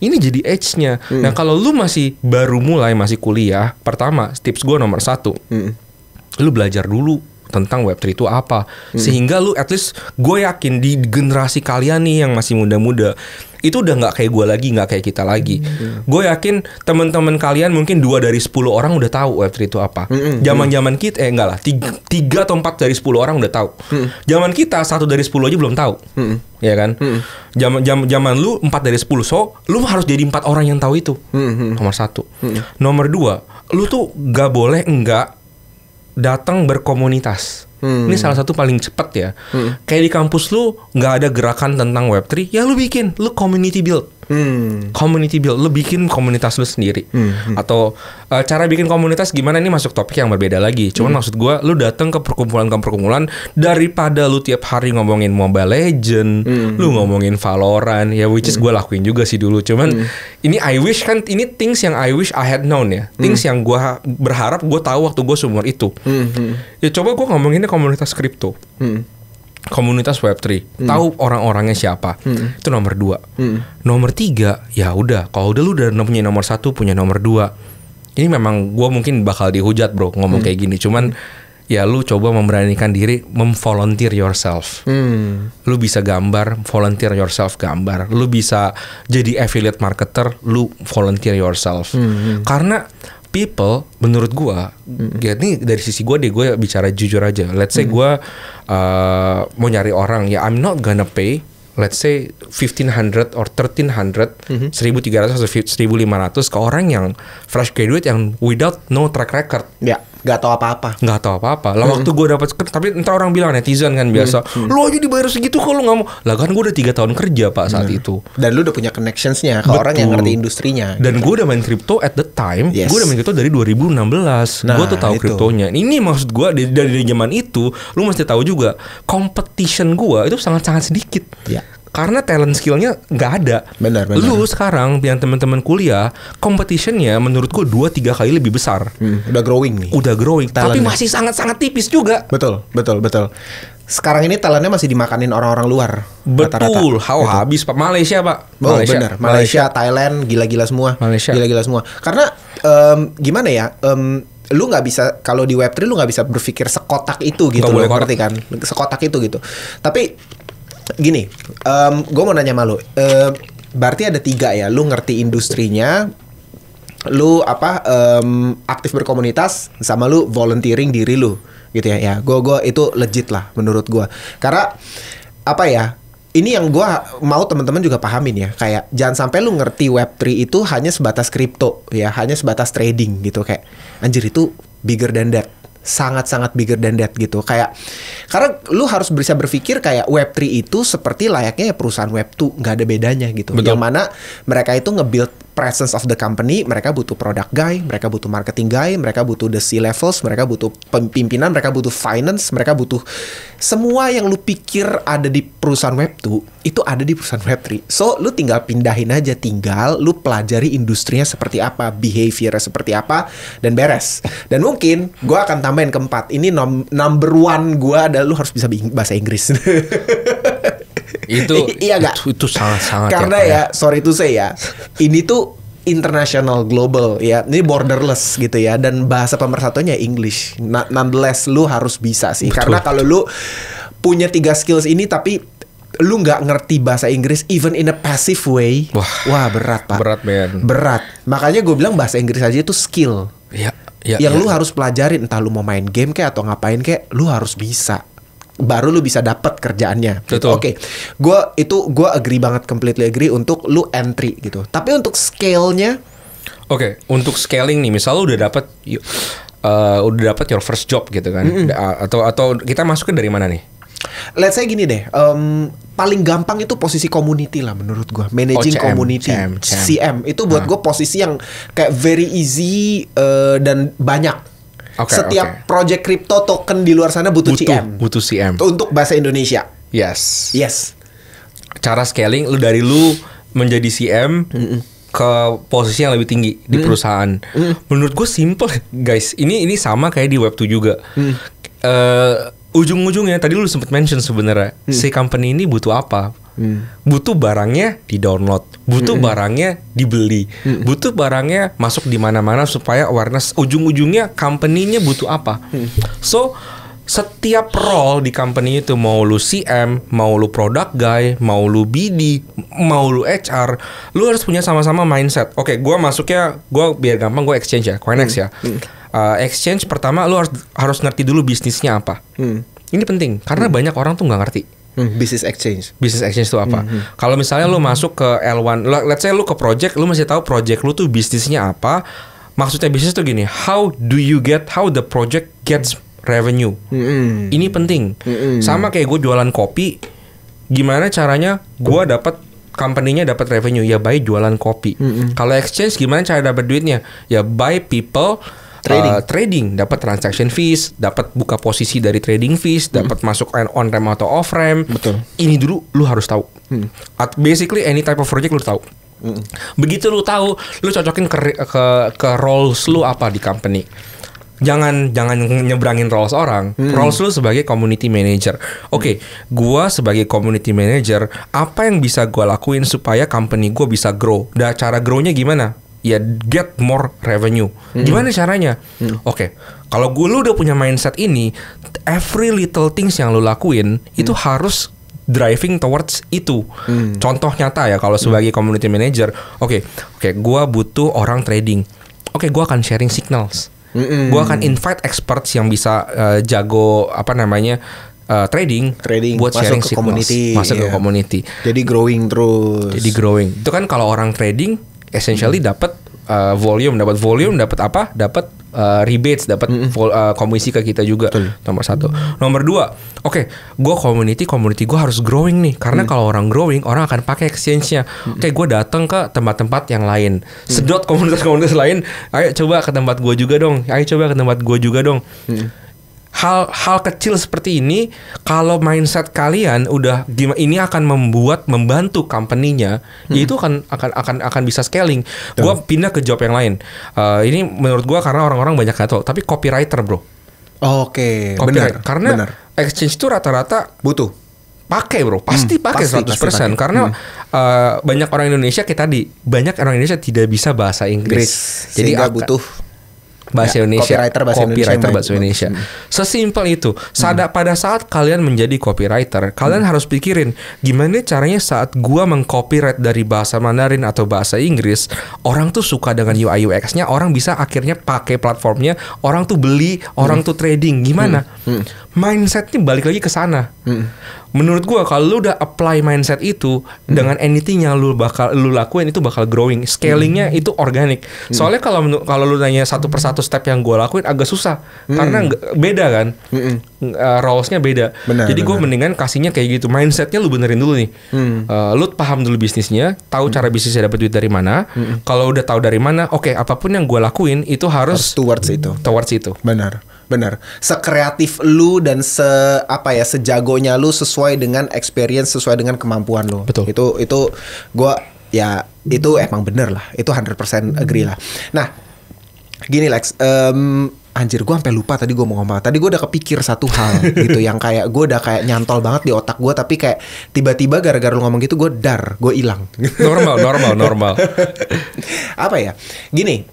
Ini jadi edge-nya. Nah kalau lu masih baru mulai, masih kuliah, pertama tips gue nomor 1, lu belajar dulu tentang Web3 itu apa. Sehingga lu at least, gue yakin di generasi kalian nih yang masih muda-muda, itu udah nggak kayak gue lagi, nggak kayak kita lagi. Gue yakin teman-teman kalian mungkin 2 dari 10 orang udah tahu Web3 itu apa. Zaman-zaman kita, enggak lah, 3 atau 4 dari 10 orang udah tahu. Zaman kita 1 dari 10 aja belum tahu. Ya kan? Zaman lu 4 dari 10. So, lu harus jadi 4 orang yang tahu itu. Nomor 1. Nomor 2, lu tuh nggak boleh datang berkomunitas. Ini salah satu paling cepat ya. Kayak di kampus lu nggak ada gerakan tentang Web3, ya lu bikin, lu community build. Community build, lu bikin komunitas lu sendiri. Atau cara bikin komunitas gimana, ini masuk topik yang berbeda lagi. Cuman maksud gue, lu datang ke perkumpulan daripada lu tiap hari ngomongin Mobile Legend, lu ngomongin Valorant, ya which is gue lakuin juga sih dulu. Cuman ini I wish kan, ini things yang I wish I had known ya. Things yang gue berharap gue tahu waktu gue seumur itu. Ya coba gue ngomonginnya komunitas kripto. Komunitas Web3, tahu orang-orangnya siapa. Itu nomor 2. Nomor 3, ya udah, kalau udah lu udah punya nomor 1, punya nomor 2. Ini memang gue mungkin bakal dihujat bro ngomong kayak gini. Cuman ya lu coba memberanikan diri, volunteer yourself. Lu bisa gambar, volunteer yourself gambar. Lu bisa jadi affiliate marketer, lu volunteer yourself. Karena people, menurut gua, ya ini dari sisi gua deh, gue bicara jujur aja. Let's say gua mau nyari orang, ya I'm not gonna pay, let's say 1,500 or 1,300, 1,300 atau 1,500 ke orang yang fresh graduate yang without no track record. Ya, nggak tahu apa-apa. Nggak tahu apa-apa. Lah waktu gue dapat, tapi entah orang bilang netizen kan biasa, lu aja dibayar segitu kok lu nggak mau. Lah kan gue udah 3 tahun kerja pak saat itu. Dan lu udah punya connectionsnya ke orang yang ngerti industrinya. Dan gue udah main kripto at the time. Yes. Gue udah main kripto dari 2016. Nah, Gue tuh tahu itu. kriptonya. Ini maksud gue dari zaman itu, lu mesti tahu juga competition gue itu sangat-sangat sedikit. Ya. Karena talent skillnya nggak ada. Benar. Lu sekarang yang teman-teman kuliah, competitionnya menurut gue 2-3 kali lebih besar. Udah growing nih. Udah growing, tapi Talentnya. masih sangat-sangat tipis juga. Betul. Sekarang ini talentnya masih dimakanin orang-orang luar. Betul, habis pak. Malaysia pak. Oh benar, Malaysia, Thailand, gila-gila semua. Gila-gila semua. Karena gimana ya? Lu nggak bisa, kalau di Web3 lu nggak bisa berpikir sekotak itu gitu. Nggak boleh lo ngerti kan? Sekotak itu gitu. Tapi gini, gue mau nanya sama lu. Berarti ada 3 ya. Lu ngerti industrinya, lu aktif berkomunitas, sama lu volunteering diri lu gitu ya. Ya, gue itu legit lah menurut gue. Karena apa ya? Ini yang gue mau teman-teman juga pahamin ya. Kayak jangan sampai lu ngerti Web3 itu hanya sebatas kripto ya, hanya sebatas trading gitu. Kayak anjir itu bigger than that. Sangat-sangat bigger than that gitu. Kayak karena lu harus bisa berpikir kayak Web3 itu seperti layaknya ya perusahaan Web2, nggak ada bedanya gitu. Betul. Yang mana mereka itu nge-build presence of the company, mereka butuh product guy, mereka butuh marketing guy, mereka butuh the C-levels, mereka butuh pimpinan, mereka butuh finance, mereka butuh semua yang lu pikir ada di perusahaan Web2 itu ada di perusahaan Web3. So lu tinggal pindahin aja, tinggal lu pelajari industrinya seperti apa, behaviornya seperti apa, dan beres. Dan mungkin gue akan tambahin keempat. Ini number one gue adalah lu harus bisa bahasa Inggris. Itu iya gak? Itu sangat-sangat. Karena ya sorry to say ya, ini tuh international, global ya, ini borderless gitu ya, dan bahasa pemersatunya English. Nonetheless lu harus bisa sih. Betul. Karena kalau lu punya 3 skills ini tapi lu nggak ngerti bahasa Inggris even in a passive way, wah berat pak. Berat men. Berat. Makanya gue bilang bahasa Inggris aja itu skill. Ya, yang lu harus pelajarin, entah lu mau main game kayak atau ngapain kayak, lu harus bisa. Baru lu bisa dapat kerjaannya. Betul. Oke. Gue agree banget, completely agree untuk lu entry gitu. Tapi untuk scale-nya, Oke, untuk scaling nih, misal lu udah dapat your first job gitu kan, atau kita masuknya dari mana nih? let's say gini deh, paling gampang itu posisi community lah menurut gue, managing community, CM itu buat gue posisi yang kayak very easy dan banyak. Setiap project crypto token di luar sana butuh CM. Butuh CM. Untuk bahasa Indonesia. Yes. Cara scaling dari lu menjadi CM ke posisi yang lebih tinggi di perusahaan. Menurut gue simple, guys. Ini sama kayak di Web2 juga. Ujung-ujungnya tadi lu sempat mention sebenarnya si company ini butuh apa? Butuh barangnya di-download, butuh barangnya dibeli, butuh barangnya masuk di mana-mana supaya awareness. Ujung-ujungnya company-nya butuh apa? So setiap role di company itu, mau lu CM, mau lu product guy, mau lu BD, mau lu HR, lu harus punya sama-sama mindset. Oke, gue masuknya, gue biar gampang gue exchange ya, Coinex ya. Exchange pertama lu harus ngerti dulu bisnisnya apa. Ini penting karena banyak orang tuh nggak ngerti. Business exchange itu apa? Kalau misalnya lu masuk ke L1, let's say lu ke project, lu mesti tahu project lu tuh bisnisnya apa. Maksudnya bisnis tuh gini, how the project gets revenue. Ini penting. Sama kayak gue jualan kopi, gimana caranya gue dapat company-nya dapat revenue? Ya by jualan kopi. Kalau exchange gimana cara dapat duitnya? Ya by people trading, dapat transaction fees, dapat buka posisi dari trading fees, dapat masuk on ramp atau off ramp. Betul. Ini dulu lu harus tahu. Basically any type of project lu tahu. Begitu lu tahu, lu cocokin ke roles lu apa di company. Jangan nyebrangin roles orang. Roles lu sebagai community manager. Oke, gua sebagai community manager, apa yang bisa gua lakuin supaya company gua bisa grow? Dan cara grow-nya gimana? Ya get more revenue. Gimana caranya? Oke, kalau lu udah punya mindset ini, every little things yang lu lakuin itu harus driving towards itu. Contoh nyata ya, kalau sebagai community manager, oke, gua butuh orang trading. oke, gue akan sharing signals. Gue akan invite experts yang bisa jago trading buat sharing masuk ke signals, community, masuk ke community. Jadi growing terus. Jadi growing. Itu kan kalau orang trading essentially dapat volume, dapat apa? Dapat rebates, dapat komisi ke kita juga. Betul. Nomor 1. Nomor 2, oke, gue community gue harus growing nih. Karena kalau orang growing, orang akan pakai exchange-nya. Oke, gue datang ke tempat-tempat yang lain. Sedot komunitas-komunitas lain. Ayo coba ke tempat gue juga dong. Hal kecil seperti ini, kalau mindset kalian udah gimana, ini akan membantu company-nya, itu akan bisa scaling. Gue pindah ke job yang lain. Ini menurut gue karena orang-orang banyak nggak tahu, tapi copywriter, bro. Oke, benar. Karena exchange itu rata-rata butuh. Pakai, bro, pasti pakai 100%. Pasti. Karena banyak orang Indonesia banyak orang Indonesia tidak bisa bahasa Inggris. Jadi butuh bahasa Indonesia, copywriter bahasa Indonesia. Sesimpel itu. Pada saat kalian menjadi copywriter, kalian harus pikirin gimana caranya saat gua mengcopyright dari bahasa Mandarin atau bahasa Inggris, orang tuh suka dengan UI UX-nya, orang bisa akhirnya pakai platformnya, orang tuh beli, orang tuh trading. Gimana? Mindsetnya balik lagi ke sana. Menurut gua kalau lu udah apply mindset itu dengan anything yang lu lakuin, itu bakal growing. Scalingnya itu organik. Soalnya kalau lu nanya satu persatu step yang gua lakuin agak susah karena beda kan. Roles-nya beda. Jadi gua mendingan kasihnya kayak gitu. Mindsetnya lu benerin dulu nih. Lu paham dulu bisnisnya, tahu cara bisnisnya dapat duit dari mana. Kalau udah tahu dari mana, oke, apapun yang gua lakuin itu harus towards itu. Benar. Sekreatif lu dan sejagonya lu sesuai dengan experience, sesuai dengan kemampuan lu. Betul. Itu gua ya itu emang bener lah. Itu 100% agree lah. Nah, gini Lex, anjir gue sampai lupa tadi gue mau ngomong. Tadi gue udah kepikir satu hal gitu yang kayak gue udah kayak nyantol banget di otak gue, tapi kayak tiba-tiba gara-gara lu ngomong gitu gue hilang. Normal. Apa ya? Gini.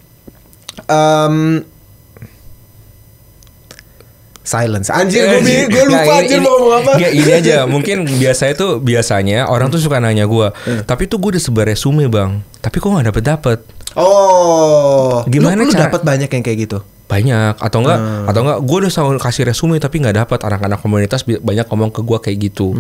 Silence. Anjir, gue lupa mau ngomong apa. Ini aja, mungkin biasanya orang tuh suka nanya gue, tapi tuh gue udah sebar resume bang, tapi kok nggak dapet. Oh, gimana lu dapet banyak yang kayak gitu? Banyak atau enggak gue udah selalu kasih resume tapi nggak dapet. Anak-anak komunitas banyak ngomong ke gue kayak gitu.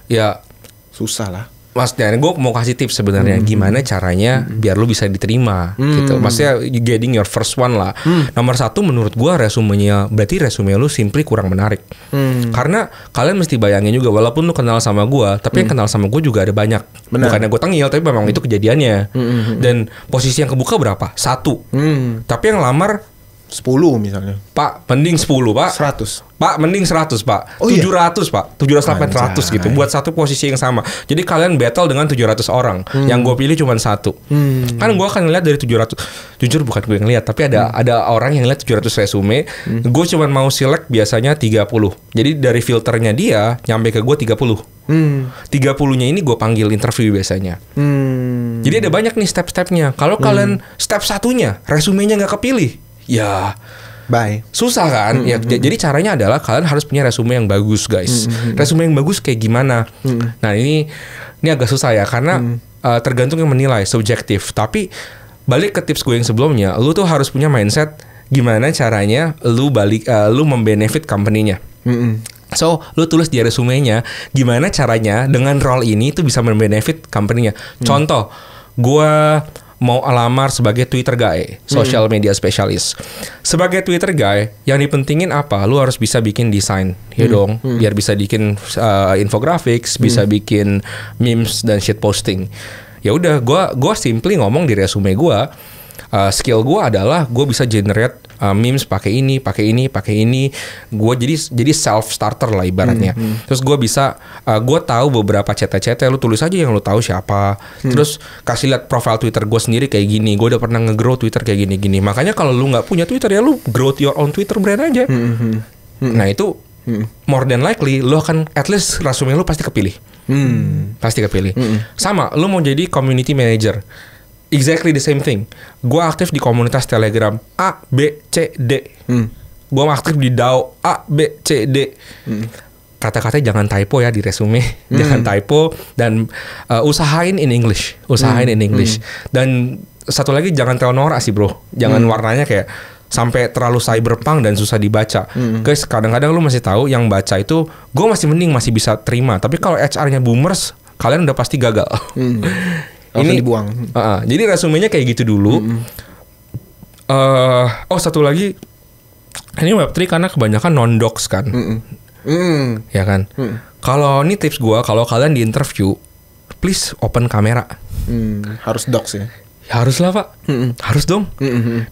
Ya susah lah. Maksudnya gue mau kasih tips sebenarnya gimana caranya biar lu bisa diterima gitu. Maksudnya getting your first one lah. Nomor 1 menurut gue berarti resume lu simply kurang menarik. Karena kalian mesti bayangin juga, walaupun lu kenal sama gue, tapi yang kenal sama gue juga ada banyak. Bukannya gue tengil, tapi memang itu kejadiannya. Dan posisi yang kebuka berapa? 1. Tapi yang lamar 10 misalnya. Pak, mending 10 pak. 100. Pak, mending 100 pak. 700 pak. 700-800 gitu. Buat satu posisi yang sama. Jadi kalian battle dengan 700 orang. Yang gue pilih cuma 1. Kan gue akan ngeliat dari 700. Jujur bukan gue yang ngeliat, tapi ada orang yang ngeliat 700 resume. Gue cuma mau select biasanya 30. Jadi dari filternya dia nyampe ke gue 30. 30-nya ini gue panggil interview biasanya. Jadi ada banyak nih step-stepnya. Kalau kalian step 1-nya resumenya gak kepilih, ya bye. Susah kan? Ya, jadi caranya adalah kalian harus punya resume yang bagus, guys. Resume yang bagus kayak gimana? Nah, ini agak susah ya karena tergantung yang menilai, subjektif. Tapi balik ke tips gue yang sebelumnya, lu tuh harus punya mindset gimana caranya lu membenefit company-nya. So, lu tulis di resumenya gimana caranya dengan role ini tuh bisa membenefit company-nya. Contoh, gue mau alamar sebagai Twitter guy, social media specialist. Sebagai Twitter guy, yang dipentingin apa? Lu harus bisa bikin desain, ya dong, biar bisa bikin infographics, bisa bikin memes dan shit posting. Ya udah, gua simply ngomong di resume gua. Skill gue adalah gue bisa generate memes pakai ini. Gue jadi self starter lah ibaratnya. Terus gue bisa gue tahu beberapa cete-cete. Lu tulis aja yang lu tahu siapa. Terus kasih lihat profile Twitter gue sendiri kayak gini. Gue udah pernah nge-grow Twitter kayak gini. Makanya kalau lu nggak punya Twitter ya lu grow your own Twitter brand aja. Nah itu more than likely lu akan at least resume lu pasti kepilih. Pasti kepilih. Sama lu mau jadi community manager. Exactly the same thing. Gue aktif di komunitas Telegram A, B, C, D. Gue aktif di DAO A, B, C, D. Kata-katanya jangan typo ya di resume. Jangan typo. Dan usahain in English. Dan satu lagi jangan terlalu norak sih bro. Jangan warnanya kayak sampai terlalu cyberpunk dan susah dibaca. Guys, kadang-kadang lu masih tahu yang baca itu gue masih mending masih bisa terima. Tapi kalau HR-nya boomers, kalian udah pasti gagal. Ini dibuang. Jadi resumenya kayak gitu dulu. Satu lagi, ini Web3 karena kebanyakan non-docs kan. Ya kan. Kalau ini tips gue, kalau kalian di interview, please open kamera. Harus docs ya. Ya harus lah pak, harus dong.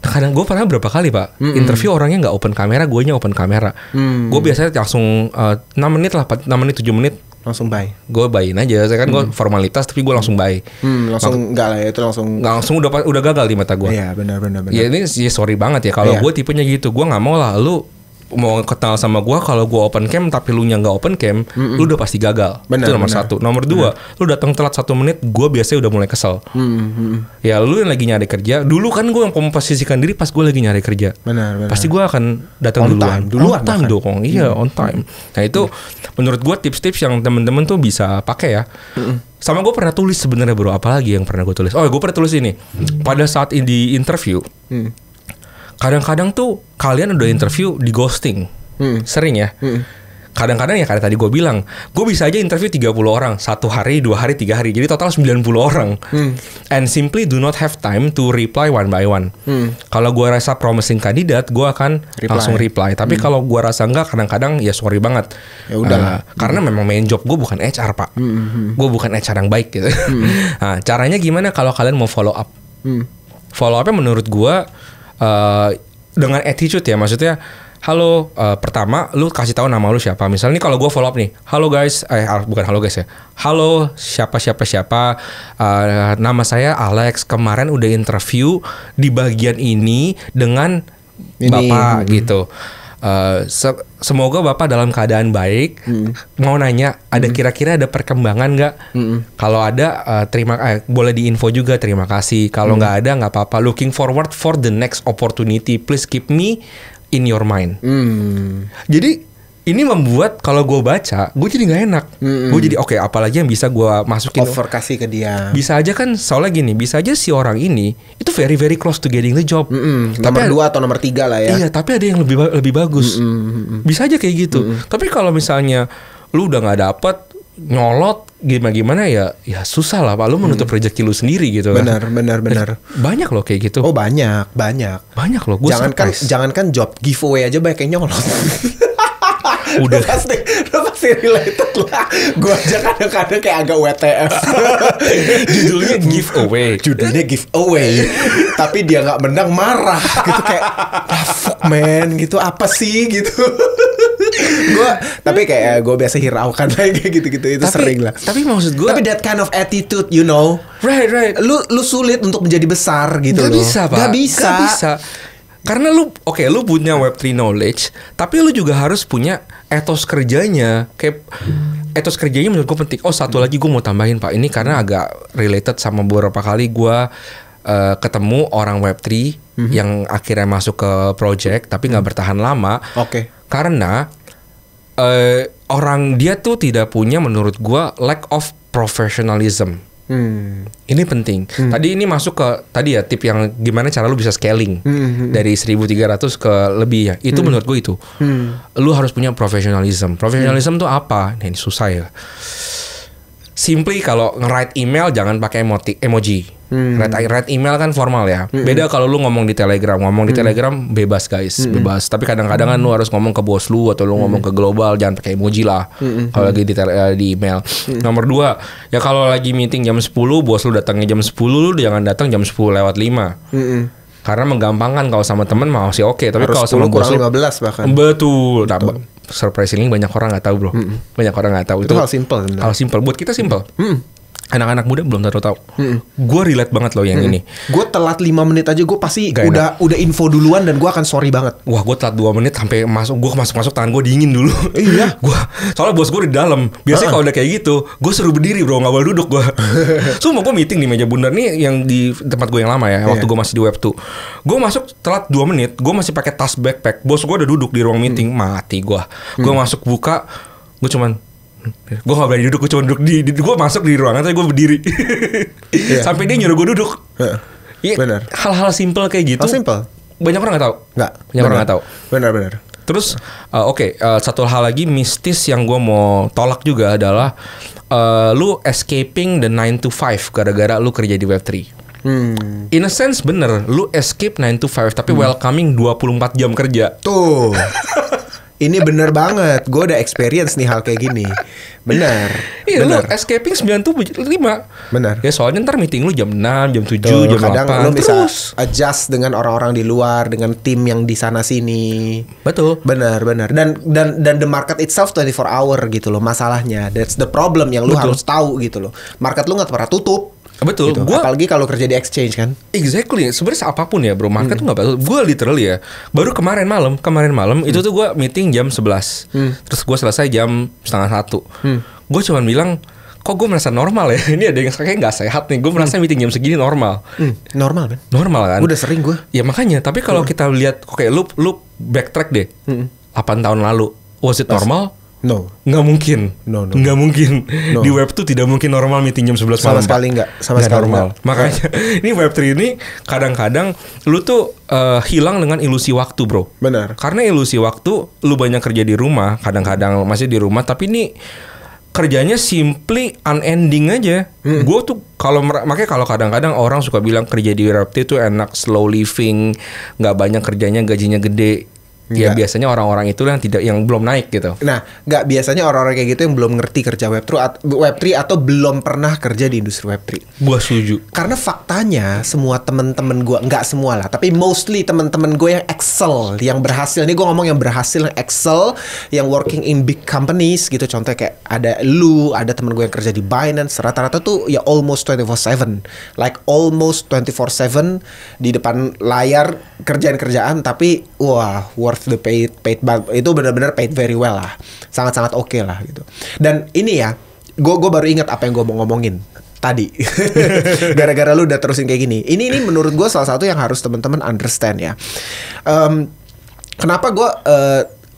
Kadang gue pernah berapa kali pak interview orangnya nggak open kamera, guenya open kamera. Gue biasanya langsung 6 menit lah, 6 menit 7 menit langsung buy. Gue buy-in aja, saya kan gue formalitas tapi gue langsung buy. Langsung enggak lah ya, itu langsung udah gagal di mata gue. Iya benar. Ya ini sorry banget ya kalau gue tipenya gitu, gue nggak mau lah lu mau kenal sama gue kalau gue open cam tapi lu nya nggak open cam, lu udah pasti gagal. Itu nomor satu. Nomor dua, lu datang telat 1 menit, gue biasanya udah mulai kesel. Ya lu yang lagi nyari kerja, dulu kan gue yang memposisikan diri pas gue lagi nyari kerja. Benar. Pasti gue akan datang duluan. On time dong, iya on time. Nah itu menurut gue tips-tips yang temen-temen tuh bisa pakai ya. Sama gue pernah tulis sebenarnya bro, apalagi yang pernah gue tulis. Gue pernah tulis ini. Pada saat di interview, kadang-kadang tuh kalian udah interview di ghosting. Sering ya. Kadang-kadang ya kayak tadi gue bilang, gue bisa aja interview 30 orang 1 hari, 2 hari, 3 hari. Jadi total 90 orang. And simply do not have time to reply one by one. Kalau gue rasa promising kandidat, gue akan langsung reply. Tapi kalau gue rasa enggak, kadang-kadang ya sorry banget. Ya udah. Karena memang main job gue bukan HR pak. Gue bukan HR yang baik gitu. Nah, caranya gimana kalau kalian mau follow up? Follow upnya menurut gue dengan attitude ya, maksudnya halo, pertama lu kasih tahu nama lu siapa. Misalnya nih kalau gue follow up nih, halo guys, bukan halo guys ya, halo siapa, nama saya Alex, kemarin udah interview di bagian ini dengan bapak gitu. Semoga bapak dalam keadaan baik. Mau nanya, ada kira-kira ada perkembangan nggak? Kalau ada, boleh diinfo juga. Terima kasih. Kalau nggak ada, nggak apa-apa. Looking forward for the next opportunity. Please keep me in your mind. Jadi ini membuat kalau gue baca, gue jadi nggak enak. Gue jadi oke, apalagi yang bisa gue masukin. Offer kasih ke dia. Bisa aja kan, soalnya gini, bisa aja si orang ini itu very very close to getting the job. Nomor 2 atau nomor 3 lah ya. Iya, tapi ada yang lebih bagus. Bisa aja kayak gitu. Tapi kalau misalnya lu udah nggak dapet, nyolot gimana ya susah lah pak, lu menutup rezeki lu sendiri gitu. Benar. Banyak loh kayak gitu. Oh banyak loh. Jangankan job giveaway aja banyak yang nyolot. Udah lo pasti related lah. Gue aja kadang-kadang kayak agak WTF. Judulnya giveaway. Tapi dia nggak menang, marah gitu, kayak fuck man gitu, apa sih gitu. Tapi kayak gue biasa hiraukan kayak gitu-gitu, itu sering lah. Tapi maksud gue, tapi that kind of attitude, you know, right. Lu sulit untuk menjadi besar gitu. Gak loh. Bisa pak. Gak bisa. Karena lu punya Web3 knowledge, tapi lu juga harus punya etos kerjanya. Kayak etos kerjanya menurut gue penting. Satu lagi gue mau tambahin pak, ini karena agak related sama beberapa kali gue ketemu orang Web3 yang akhirnya masuk ke project tapi nggak bertahan lama. Karena orang dia tuh tidak punya, menurut gue, lack of professionalism. Ini penting. Tadi ini masuk ke tadi ya tip yang gimana cara lu bisa scaling dari 1.300 ke lebih ya. Itu menurut gue itu. Lu harus punya professionalism. Professionalism tuh apa? Nah, ini susah ya. Simply kalau nge-write email jangan pakai emoji. Write email kan formal ya. Beda kalau lu ngomong di Telegram. Ngomong di Telegram bebas guys, bebas. Tapi kadang-kadang kan lu harus ngomong ke bos lu atau lu ngomong ke global, jangan pakai emoji lah. Kalau lagi di email. Nomor 2, ya kalau lagi meeting jam 10, bos lu datangnya jam 10, lu jangan datang jam 10:05. Karena menggampangkan kalau sama temen masih oke, tapi kalau sama bos lu 15 bahkan. Betul. Surprisingly banyak orang nggak tahu bro. Banyak orang nggak tahu. Itu hal simple. Hal simple buat kita simple. Anak-anak muda belum tahu. Gue relate banget loh yang ini. Gue telat 5 menit aja, gue pasti udah info duluan dan gue akan sorry banget. Wah, gue telat 2 menit sampai gue masuk tangan gue dingin dulu. Iya. Soalnya bos gue di dalam. Biasanya kalau udah kayak gitu, gue suruh berdiri bro, nggak boleh duduk gue. Semua gue meeting di meja bundar nih yang di tempat gue yang lama ya. Waktu gue masih di Web2, gue masuk telat 2 menit, gue masih pakai tas backpack. Bos gue udah duduk di ruang meeting, mati gue. Gue masuk buka, gue gak berani duduk, gue cuma duduk gue masuk di ruangan tapi gue berdiri. Sampai dia nyuruh gue duduk. Iya, Benar. hal-hal simple kayak gitu. Hal simple. Banyak orang nggak tahu. Banyak orang nggak tahu. Benar. Terus satu hal lagi mistis yang gue mau tolak juga adalah lu escaping the 9 to 5 gara-gara lu kerja di Web3. In a sense bener, lu escape 9 to 5 tapi welcoming 24 jam kerja. Tuh. Ini bener banget. Gue udah experience nih hal kayak gini. Bener. Iya, lu bener. escaping 9 to 5. Bener. Ya soalnya ntar meeting lu jam 6, jam 7, Tuh, jam kadang 8. lo bisa Terus. adjust dengan orang-orang di luar, dengan tim yang di sana sini. Betul. Benar. Dan the market itself 24 hour gitu loh masalahnya. That's the problem yang lu Betul. harus tahu gitu loh. Market lu nggak pernah tutup. Betul. Gitu. Gua Apalagi kalau kerja di exchange kan. exactly. Sebenarnya apapun ya, bro. Market tuh nggak bagus. Gue literally ya. Baru kemarin malam itu tuh gue meeting jam 11. Terus gue selesai jam 12:30. Gue cuman bilang, kok gue merasa normal ya. Ini ada yang kayaknya nggak sehat nih. Gue merasa meeting jam segini normal. Normal kan? Normal kan? Udah sering gue. Ya makanya. Tapi kalau kita lihat, oke, lu backtrack deh. 8 tahun lalu, was it normal? No. Nggak mungkin. No. Nggak mungkin. No. Di web tuh tidak mungkin normal meeting jam 11 Sama malam. sekali Pak. nggak. Sama Nggak sekali normal. nggak. Makanya ini web 3 ini kadang-kadang lu tuh hilang dengan ilusi waktu, bro. Benar. Karena ilusi waktu, lu banyak kerja di rumah, kadang-kadang masih di rumah, tapi ini kerjanya simply unending aja. Gue tuh makanya kalau kadang-kadang orang suka bilang kerja di web 3 tuh enak, slow living, nggak banyak kerjanya, gajinya gede. Ya Nggak. biasanya orang-orang itu yang belum naik gitu. Nah, nggak biasanya orang-orang kayak gitu yang belum ngerti kerja Web3 atau belum pernah kerja di industri Web3. Gua setuju. Karena faktanya semua temen-temen gue, nggak semua lah, tapi mostly temen-temen gue yang excel, yang berhasil. Ini gue ngomong yang berhasil, yang excel, yang working in big companies gitu. Contohnya kayak ada temen gue yang kerja di Binance. Rata-rata tuh ya almost 24/7, like almost 24/7 di depan layar kerjaan-kerjaan. Tapi wah, worth the paid itu benar-benar paid very well lah, sangat-sangat oke lah gitu. Dan ini ya, gue baru ingat apa yang gue mau ngomongin tadi. Gara-gara lu udah terusin kayak gini. Ini menurut gue salah satu yang harus teman-teman understand ya. Kenapa gue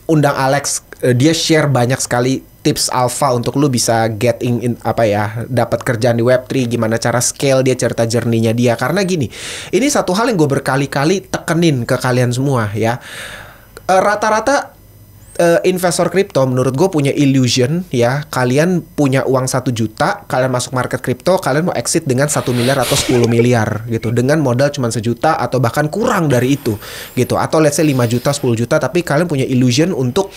undang Alex? Dia share banyak sekali tips alpha untuk lu bisa dapat kerjaan di Web3, gimana cara scale dia, cerita journey-nya dia. Karena gini, ini satu hal yang gue berkali-kali tekenin ke kalian semua ya. Rata-rata investor kripto menurut gue punya illusion ya. Kalian punya uang 1 juta, kalian masuk market kripto, kalian mau exit dengan 1 miliar atau 10 miliar gitu, dengan modal cuma 1 juta atau bahkan kurang dari itu gitu. Atau let's say 5 juta, 10 juta, tapi kalian punya illusion untuk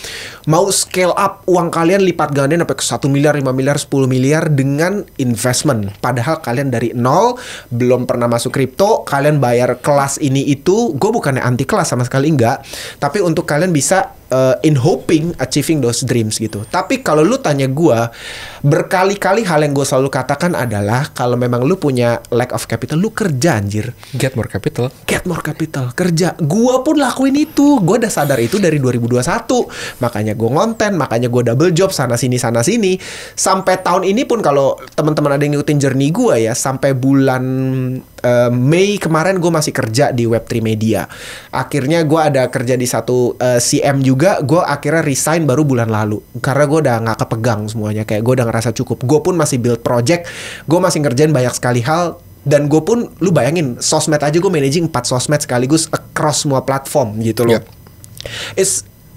mau scale up uang kalian lipat ganda sampai ke 1 miliar, 5 miliar, 10 miliar dengan investment. Padahal kalian dari nol, belum pernah masuk kripto, kalian bayar kelas ini itu. Gue bukannya anti kelas, sama sekali enggak, tapi untuk kalian bisa in hoping achieving those dreams gitu. Tapi kalau lu tanya gue, berkali-kali hal yang gue selalu katakan adalah kalau memang lu punya lack of capital, lu kerja anjir. Get more capital. Get more capital, kerja. Gue pun lakuin itu. Gue udah sadar itu dari 2021. Makanya gue ngonten, makanya gue double job sana sini. Sampai tahun ini pun kalau teman-teman ada yang ngikutin journey gue ya, sampai bulan Mei kemarin gue masih kerja di Web3 Media. Akhirnya gue ada kerja di satu CM juga. Gue akhirnya resign baru bulan lalu karena gue udah gak kepegang semuanya. Kayak gue udah ngerasa cukup. Gue pun masih build project, gue masih ngerjain banyak sekali hal. Dan gue pun, lu bayangin, sosmed aja gue managing 4 sosmed sekaligus across semua platform gitu loh.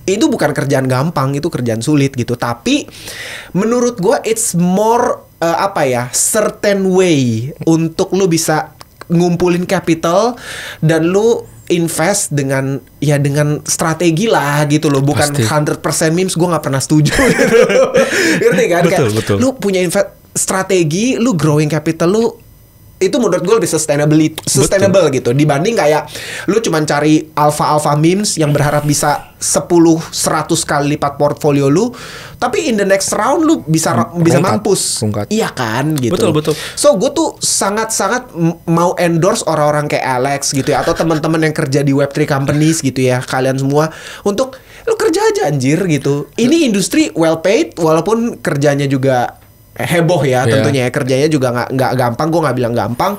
Itu bukan kerjaan gampang, itu kerjaan sulit gitu. Tapi menurut gue it's more certain way untuk lu bisa ngumpulin capital dan lu invest dengan strategi lah gitu loh. Bukan Pasti. 100% memes, gue gak pernah setuju gitu. Ngerti kan? Betul. Lu punya strategi, lu growing capital lu, itu menurut gue lebih sustainable gitu dibanding kayak lu cuman cari alpha memes yang berharap bisa 10-100 kali lipat portfolio lu, tapi in the next round lu bisa mampus. Rungkat. Iya kan gitu. Betul. So gue tuh sangat mau endorse orang-orang kayak Alex gitu ya, atau teman-teman yang kerja di Web3 companies gitu ya, kalian semua, untuk lu kerja aja anjir gitu. Ini industri well paid walaupun kerjanya juga heboh ya Yeah. tentunya ya. Kerjanya juga nggak gampang, gue nggak bilang gampang,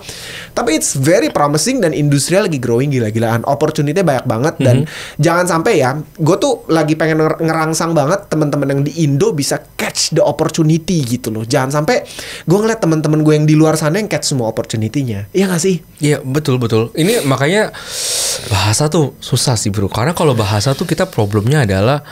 tapi it's very promising dan industrinya lagi growing gila-gilaan, opportunity banyak banget. Dan jangan sampai ya, gue tuh lagi pengen ngerangsang banget teman-teman yang di Indo bisa catch the opportunity gitu loh. Jangan sampai gue ngeliat teman-teman gue yang di luar sana yang catch semua opportunity-nya. Iya gak sih? Iya, betul. Ini makanya bahasa tuh susah sih bro, karena kalau bahasa tuh kita problemnya adalah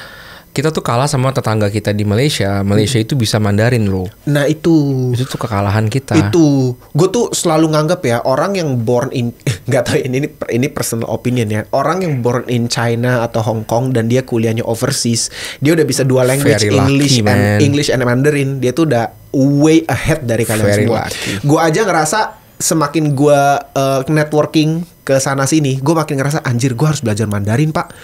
kita tuh kalah sama tetangga kita di Malaysia. Malaysia itu bisa Mandarin loh. Nah itu tuh kekalahan kita. Itu gue tuh selalu nganggap ya, orang yang born in nggak tahu ini personal opinion ya, orang yang born in China atau Hong Kong dan dia kuliahnya overseas, dia udah bisa dua language, Very lucky, English and Mandarin, dia tuh udah way ahead dari kalian Very semua. lucky. Gue aja ngerasa semakin gue networking ke sana sini, gue makin ngerasa anjir gue harus belajar Mandarin pak.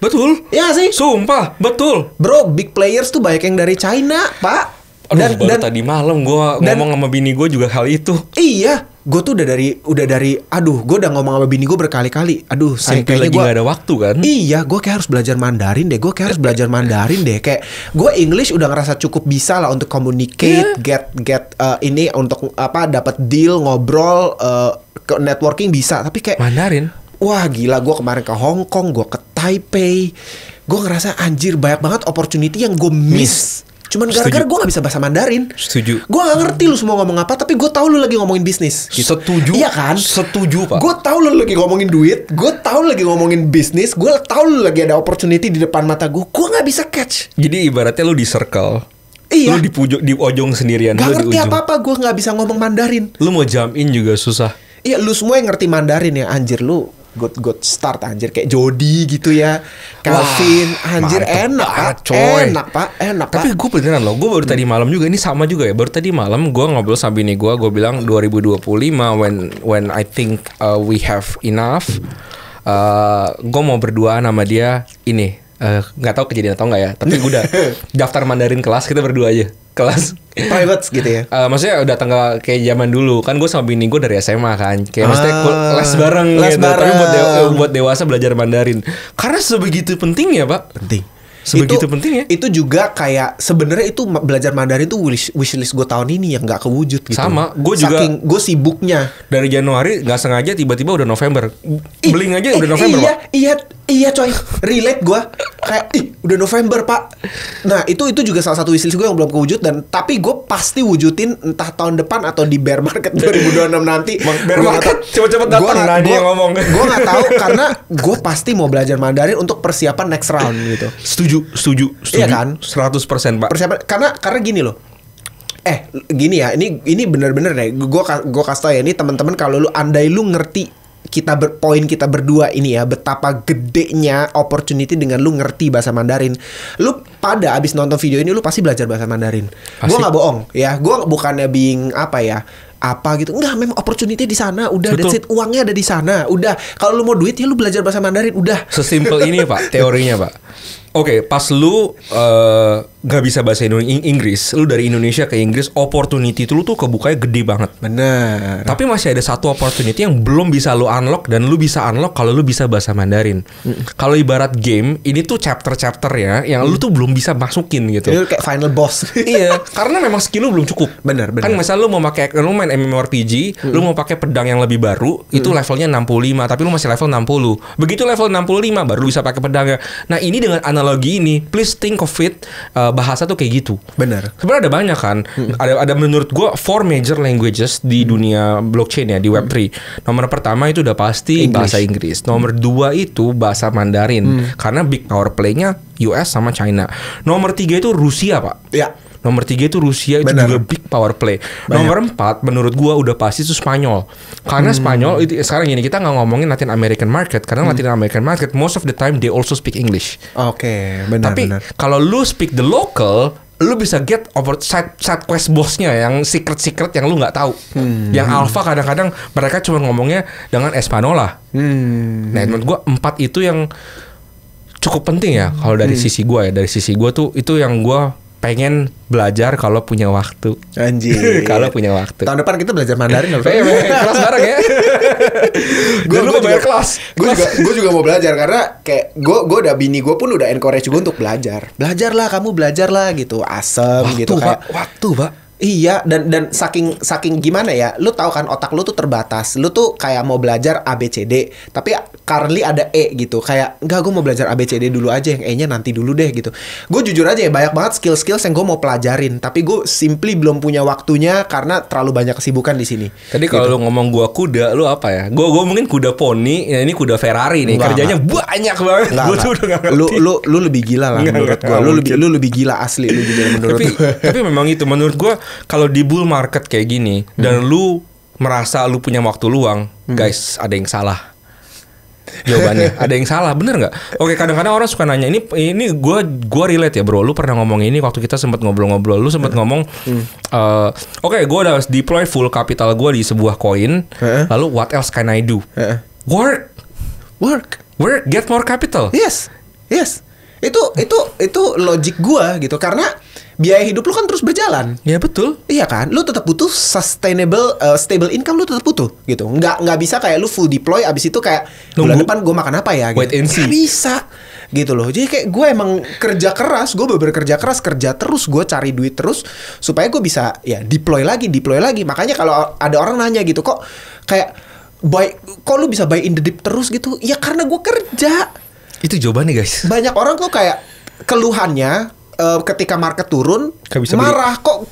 Betul. Ya sih. Sumpah, betul. Bro, big players tuh banyak yang dari China, Pak. Aduh, baru tadi malam gue ngomong sama bini gue juga hal itu. Iya, gue tuh udah dari, aduh, gue udah ngomong sama bini gue berkali-kali. Aduh, Sampai lagi gak ada waktu kan? Iya, gue kayak harus belajar Mandarin deh. Kayak gue English udah ngerasa cukup bisa lah untuk communicate, get ini untuk apa, dapat deal, ngobrol, networking bisa. Tapi kayak Mandarin. Wah gila, gue kemarin ke Hong Kong, gue ke Taipei, gue ngerasa anjir banyak banget opportunity yang gue miss. Cuman gara-gara gue gak bisa bahasa Mandarin. Setuju. Gue gak ngerti lu semua ngomong apa, tapi gue tahu lu lagi ngomongin bisnis gitu. Setuju. Iya kan? Setuju pak. Gue tahu lu lagi ngomongin duit, gue tahu lu lagi ngomongin bisnis, gue tahu lu lagi ada opportunity di depan mata gue gak bisa catch. Jadi ibaratnya lu di circle. Iya. Lu di ujung sendirian. Gak lu ngerti di ujung. apa-apa, gue gak bisa ngomong Mandarin. Lu mau jump in juga susah. Iya, lu semua yang ngerti Mandarin ya, anjir lu good start anjir, kayak Jody gitu ya, Calvin. Wah, anjir enak pak. Tapi gue beneran loh, gue baru tadi malam juga, ini sama juga ya, baru tadi malam gue ngobrol sama bini gue bilang 2025 when I think we have enough, gue mau berdua sama dia ini, nggak tahu kejadian atau enggak ya, tapi gue udah daftar Mandarin kelas, kita berdua aja kelas private gitu ya. Maksudnya udah tanggal kayak zaman dulu kan, gue sama bini gue dari SMA kan, kayak maksudnya les bareng gitu. Tapi buat dewasa belajar Mandarin karena sebegitu pentingnya pak. Penting. Sebegitu penting ya. Itu juga kayak sebenarnya itu belajar Mandarin tuh wishlist gue tahun ini yang nggak kewujud gitu. Sama, gue juga. Saking gue sibuknya dari Januari nggak sengaja tiba-tiba udah November. Beli aja udah November iya, pak. Iya coy, relate gue kayak udah November pak. Nah itu juga salah satu wishlist gue yang belum kewujud, dan tapi gue pasti wujudin entah tahun depan atau di bear market 2026 nanti. Bear market cepet-cepet datang nanya yang ngomong. Gue nggak tahu karena gue pasti mau belajar Mandarin untuk persiapan next round gitu. Setuju. Iya kan? 100% pak. Persiapan karena gini loh. Gini ya, ini bener-bener deh. Gue kasih tau ya, ini teman-teman, kalau andai lu ngerti kita berdua ini ya, betapa gedenya opportunity dengan lu ngerti bahasa Mandarin. Lu pada abis nonton video ini lu pasti belajar bahasa Mandarin. Gue nggak bohong ya, gue bukannya being apa gitu, enggak, memang opportunity di sana, udah, that's it, uangnya ada di sana, udah. Kalau lu mau duit ya lu belajar bahasa Mandarin, udah. Sesimpel ini pak, teorinya pak. Oke, pas lu gak bisa bahasa Inggris, lu dari Indonesia ke Inggris, opportunity itu lu tuh kebukanya gede banget. Bener. Tapi masih ada satu opportunity yang belum bisa lu unlock, dan lu bisa unlock kalau lu bisa bahasa Mandarin. Kalau ibarat game, ini tuh chapter-chapter ya, yang lu tuh belum bisa masukin gitu. Ini kayak final boss. Iya, karena memang skill lu belum cukup. Bener. Kan misalnya lu mau lu main MMORPG, lu mau pakai pedang yang lebih baru, itu levelnya 65, tapi lu masih level 60. Begitu level 65 baru lu bisa pakai pedangnya. Nah, ini dengan analogi ini, please think of it, bahasa tuh kayak gitu. Bener. Sebenarnya ada banyak kan. Ada menurut gua 4 major languages di dunia blockchain ya, di Web3. Nomor pertama itu udah pasti bahasa Inggris. Nomor 2 itu bahasa Mandarin, karena big power play-nya US sama China. Nomor 3 itu Rusia, Pak. Ya. Nomor 3 itu Rusia, itu juga big power play. Nomor 4 menurut gua udah pasti itu Spanyol. Karena Spanyol itu sekarang gini, kita nggak ngomongin Latin American market, karena Latin American market most of the time they also speak English. Oke, benar. Tapi kalau lu speak the local, lu bisa get over side quest bossnya yang secret yang lu nggak tahu. Yang alpha kadang-kadang mereka cuma ngomongnya dengan Espanola. Nah, menurut gua 4 itu yang cukup penting ya kalau dari sisi gua ya. Dari sisi gua tuh itu yang gua pengen belajar kalau punya waktu. Anjir. Kalau punya waktu. Tahun depan kita belajar Mandarin loh. Kelas bareng ya. Gue mau bayar kelas. Gue juga mau belajar karena kayak gue udah, bini gue pun udah encourage gue untuk belajar. Belajarlah, kamu belajarlah gitu. Asem Waktu, gitu Pak. kayak. Waktu, Pak. Iya, dan saking gimana ya, lu tahu kan otak lu tuh terbatas. Lu tuh kayak mau belajar A B C D, tapi currently ada E gitu. Kayak enggak, gue mau belajar A B C D dulu aja, yang E-nya nanti dulu deh gitu. Gue jujur aja ya, banyak banget skill-skill yang gue mau pelajarin, tapi gue simply belum punya waktunya karena terlalu banyak kesibukan di sini. Tadi kalau lu ngomong gua kuda, lu apa ya? Gua mungkin kuda poni, ya ini kuda Ferrari nih. Kerjanya banyak banget. Gua tuh udah gak ngerti. Lu lebih gila lah menurut gua. Lu lebih gila asli, lu gila menurut gua. Tapi memang itu menurut gua, kalau di bull market kayak gini dan lu merasa lu punya waktu luang, guys, ada yang salah. Jawabannya ada yang salah, bener nggak? Oke, kadang-kadang orang suka nanya ini gue relate ya bro. Lu pernah ngomong ini waktu kita sempat ngobrol-ngobrol. Lu sempat ngomong, oke, gue udah deploy full capital gue di sebuah koin. Lalu what else can I do? Work, get more capital. Yes. Itu logic gue gitu, karena biaya hidup lu kan terus berjalan. Ya betul. Iya kan, lu tetap butuh stable income, lu tetap butuh gitu. Nggak bisa kayak lu full deploy abis itu kayak bulan depan gue makan apa ya gitu. Wait and see. Nggak bisa gitu loh. Jadi kayak gue emang kerja keras, gue bekerja keras, kerja terus, gue cari duit terus supaya gue bisa ya deploy lagi. Makanya kalau ada orang nanya gitu, kok kayak kok lu bisa buy in the dip terus gitu? Ya karena gue kerja. Itu jawabannya guys. Banyak orang tuh kayak keluhannya ketika market turun marah, kok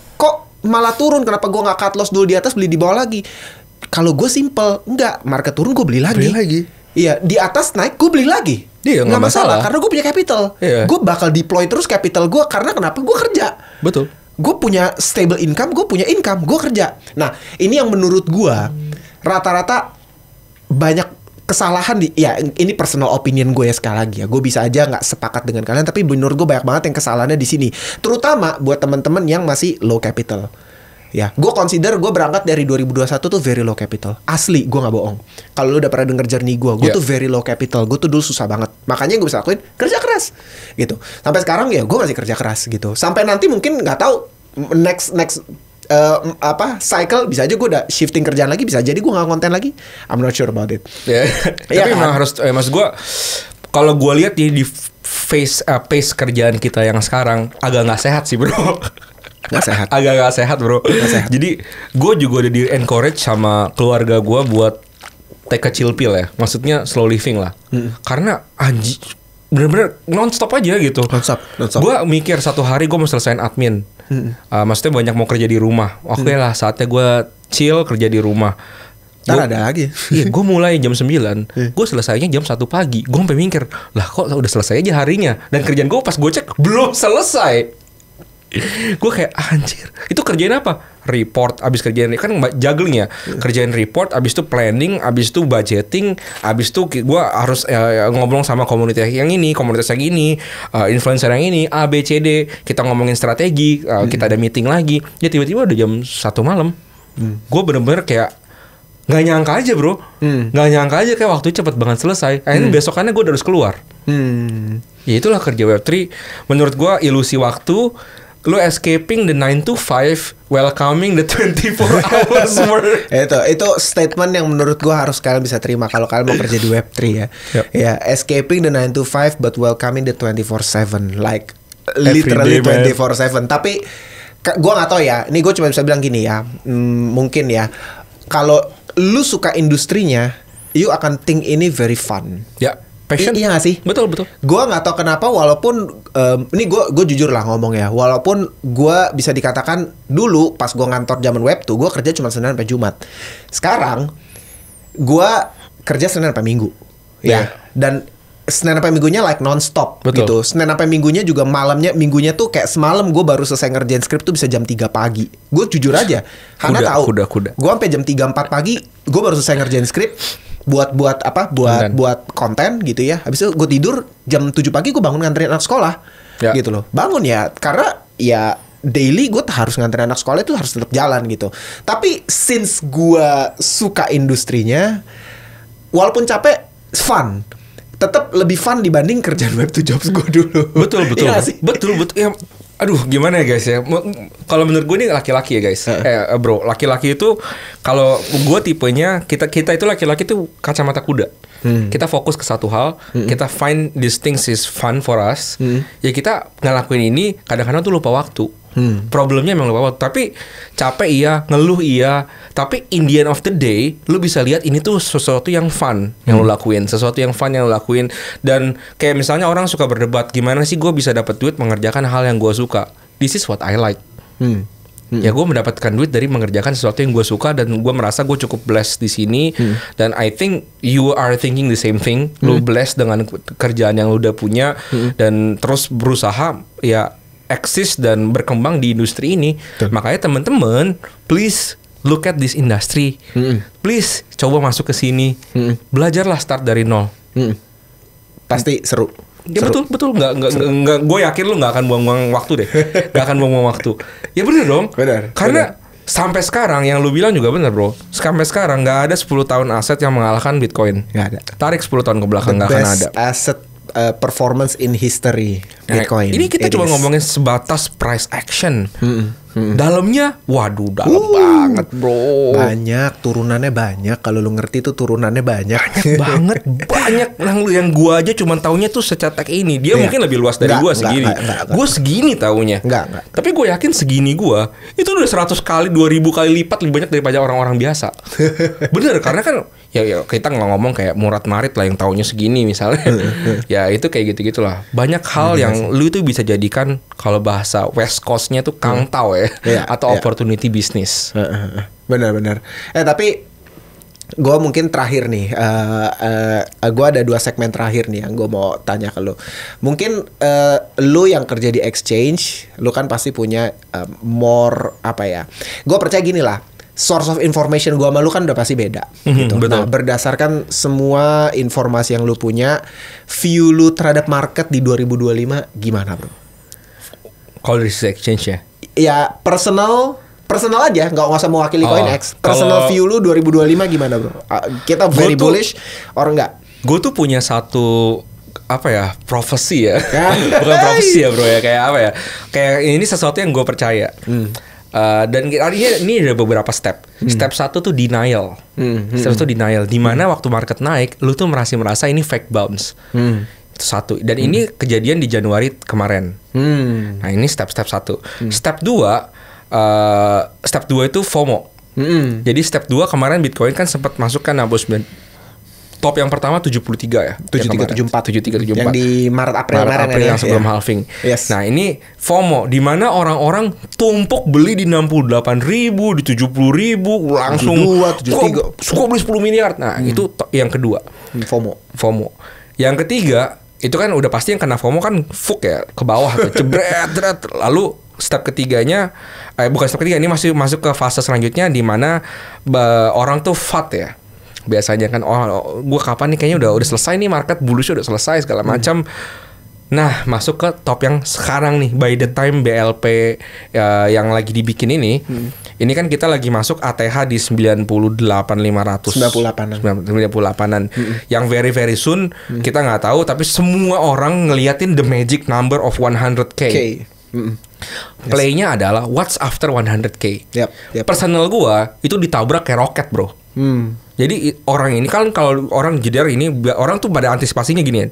malah turun, kenapa gue nggak cut loss dulu di atas, beli di bawah lagi. Kalau gue simple, enggak, market turun gue beli lagi. Iya, di atas naik gue beli lagi. Iya, nggak masalah karena gue punya capital. Iya. Gue bakal deploy terus capital gue karena kenapa? Gue kerja. Betul. Gue punya stable income, gue punya income, gue kerja. Nah, ini yang menurut gue rata-rata banyak kesalahan ya ini personal opinion gue ya, sekali lagi ya, gue bisa aja nggak sepakat dengan kalian, tapi menurut gue banyak banget yang kesalahannya di sini, terutama buat teman-teman yang masih low capital. Ya, gue consider gue berangkat dari 2021 tuh very low capital. Asli, gue nggak bohong. Kalau lu udah pernah denger journey gue tuh very low capital. Gue tuh dulu susah banget. Makanya gue bisa lakuin kerja keras, gitu. Sampai sekarang ya gue masih kerja keras gitu. Sampai nanti mungkin nggak tahu next cycle bisa aja gue udah shifting kerjaan lagi, bisa jadi gue nggak konten lagi. I'm not sure about it. Tapi memang harus, mas gue kalau gue lihat di pace kerjaan kita yang sekarang agak nggak sehat sih bro. Nggak sehat. Agak nggak sehat bro. Nggak sehat. Jadi gue juga udah di encourage sama keluarga gue buat take a chill pill ya. Maksudnya slow living lah. Karena bener-bener non-stop aja gitu. Non-stop. Gue mikir satu hari gue mau selesaiin admin. Maksudnya banyak mau kerja di rumah. Oke lah, saatnya gue chill kerja di rumah. Ntar ada lagi. Iya, gue mulai jam 9, gue selesainya jam 1 pagi. Gue sampai mikir, lah kok udah selesai aja harinya. Dan kerjaan gue pas gue cek belum selesai. Gue kayak anjir, itu kerjain apa? Report, abis kerjain kan juggling ya, kerjain report, abis itu planning, abis itu budgeting, abis itu gue harus ngobrol sama komunitas yang ini, komunitas yang ini, influencer yang ini, A B C D, kita ngomongin strategi, kita ada meeting lagi, ya tiba-tiba udah jam 1 malam. Gue bener-bener kayak nggak nyangka aja bro, nggak nyangka aja kayak waktu cepet banget selesai. Akhirnya besokannya gue harus keluar. Ya itulah kerja Web3. Menurut gue ilusi waktu. Lu escaping the 9 to 5, welcoming the 24 hours work. Itu statement yang menurut gua harus kalian bisa terima kalau kalian mau kerja di Web3 ya. Ya, escaping the 9 to 5 but welcoming the 24/7, like literally 24/7. Tapi gua nggak tahu ya. Ini gua cuma bisa bilang gini ya. Mungkin ya, kalau lu suka industrinya, you akan think ini very fun. Ya. Passion. Iya gak sih? Betul. Gue gak tahu kenapa, walaupun ini gue jujur lah ngomong ya, walaupun gue bisa dikatakan dulu pas gue ngantor zaman web tuh gue kerja cuma Senin sampai Jumat. Sekarang gue kerja Senin sampai Minggu. Ya. Dan Senin sampai Minggunya like non-stop. Betul. Gitu. Senin sampai Minggunya juga malamnya, minggunya tuh kayak semalam gue baru selesai ngerjain skrip tuh bisa jam 3 pagi. Gue jujur aja, Hana tahu. Kuda. Gue sampai jam 3-4 pagi gue baru selesai ngerjain skrip. Buat konten gitu ya. Habis itu gue tidur jam 7 pagi gue bangun nganterin anak sekolah. Ya. Gitu loh. Bangun ya, karena ya daily gue harus nganterin anak sekolah, itu harus tetap jalan gitu. Tapi since gue suka industrinya, walaupun capek, fun. Tetap lebih fun dibanding kerjaan web to jobs gue dulu. Betul. Iya sih? Betul. Ya, aduh, gimana ya guys ya. Kalau menurut gue ini laki-laki ya guys. Bro, laki-laki itu kalau gue tipenya kita itu laki-laki itu kacamata kuda. Kita fokus ke satu hal, kita find these things is fun for us. Ya kita ngelakuin ini kadang-kadang tuh lupa waktu. Problemnya emang lupa waktu. Tapi capek iya, ngeluh iya. Tapi in the end of the day, lu bisa lihat ini tuh sesuatu yang fun yang lu lakuin, sesuatu yang fun yang lu lakuin. Dan kayak misalnya orang suka berdebat, gimana sih gue bisa dapat duit mengerjakan hal yang gue suka? This is what I like. Ya gue mendapatkan duit dari mengerjakan sesuatu yang gue suka, dan gue merasa gue cukup blessed di sini. Dan I think you are thinking the same thing. Lu blessed dengan kerjaan yang lu udah punya, dan terus berusaha ya eksis dan berkembang di industri ini. Makanya teman-teman, please look at this industry. Please coba masuk ke sini. Belajarlah start dari nol. Pasti seru. Ya betul nggak gue yakin lu nggak akan buang-buang waktu deh. Nggak akan buang-buang waktu. Ya bener dong. Karena sampai sekarang yang lu bilang juga bener bro. Sampai sekarang nggak ada 10 tahun aset yang mengalahkan Bitcoin. Nggak ada. Tarik 10 tahun ke belakang nggak akan ada. The best asset performance in history Bitcoin. Ini kita cuma ngomongin sebatas price action. Dalamnya, waduh, dalam banget bro. Banyak turunannya banyak. Kalau lu ngerti tuh turunannya banyak. Banyak. Yang gua aja cuma taunya tuh secetek ini. Dia mungkin lebih luas dari gua segini. Gua segini taunya. Enggak. Tapi gue yakin segini gua itu udah 100 kali, 2000 kali lipat lebih banyak daripada orang-orang biasa. Bener, karena kan ya kita ngomong kayak Murad Marit lah yang taunya segini misalnya. Ya itu kayak gitu-gitulah. Banyak hal yang lu itu bisa jadikan, kalau bahasa West Coast-nya tuh kangtau atau opportunity bisnis. Benar. Tapi gue mungkin terakhir nih, gue ada 2 segmen terakhir nih yang gue mau tanya ke lu. Mungkin lu yang kerja di exchange, lu kan pasti punya more apa ya? Gue percaya gini lah, source of information gue sama lu kan udah pasti beda. Gitu. Nah, berdasarkan semua informasi yang lu punya, view lu terhadap market di 2025 gimana bro? Kalau dari exchange ya? Ya personal aja, nggak usah mewakili CoinEx. Personal view lu 2025 gimana bro? Kita very bullish or enggak? Gue tuh punya satu apa ya, profesi ya. Bukan profesi ya bro ya, kayak apa ya, kayak ini sesuatu yang gue percaya. Dan artinya ini ada beberapa step. Step 1 tuh denial. Step 1 denial. Dimana waktu market naik, lu tuh merasa ini fake bounce. Itu satu. Dan ini kejadian di Januari kemarin. Nah ini step 1. Step 2 itu FOMO. Jadi step 2 kemarin Bitcoin kan sempat masuk kan 69. Top yang pertama 73 ya. 7374. Yang di Maret April yang sebelum halving. Yes. Nah, ini FOMO di mana orang-orang tumpuk beli di 68.000, di 70.000 langsung 73. Suka beli 10 miliar. Nah, itu yang kedua. FOMO. Yang ketiga, itu kan udah pasti yang kena FOMO kan fuk ya, ke bawah tuh jebret. Lalu step ketiganya bukan step ketiga, ini masih masuk ke fase selanjutnya di mana orang tuh FUD ya. Biasanya kan gue kapan nih kayaknya udah selesai nih, market bullish udah selesai segala macam. Nah, masuk ke top yang sekarang nih, by the time BLP yang lagi dibikin ini kan kita lagi masuk ATH di 98.500. 98-an. Yang very soon kita nggak tahu, tapi semua orang ngeliatin the magic number of 100K. Play-nya adalah what's after 100K. Personal gua itu ditabrak kayak roket, bro. Jadi orang ini kan, kalau orang jedar ini, orang tuh pada antisipasinya gini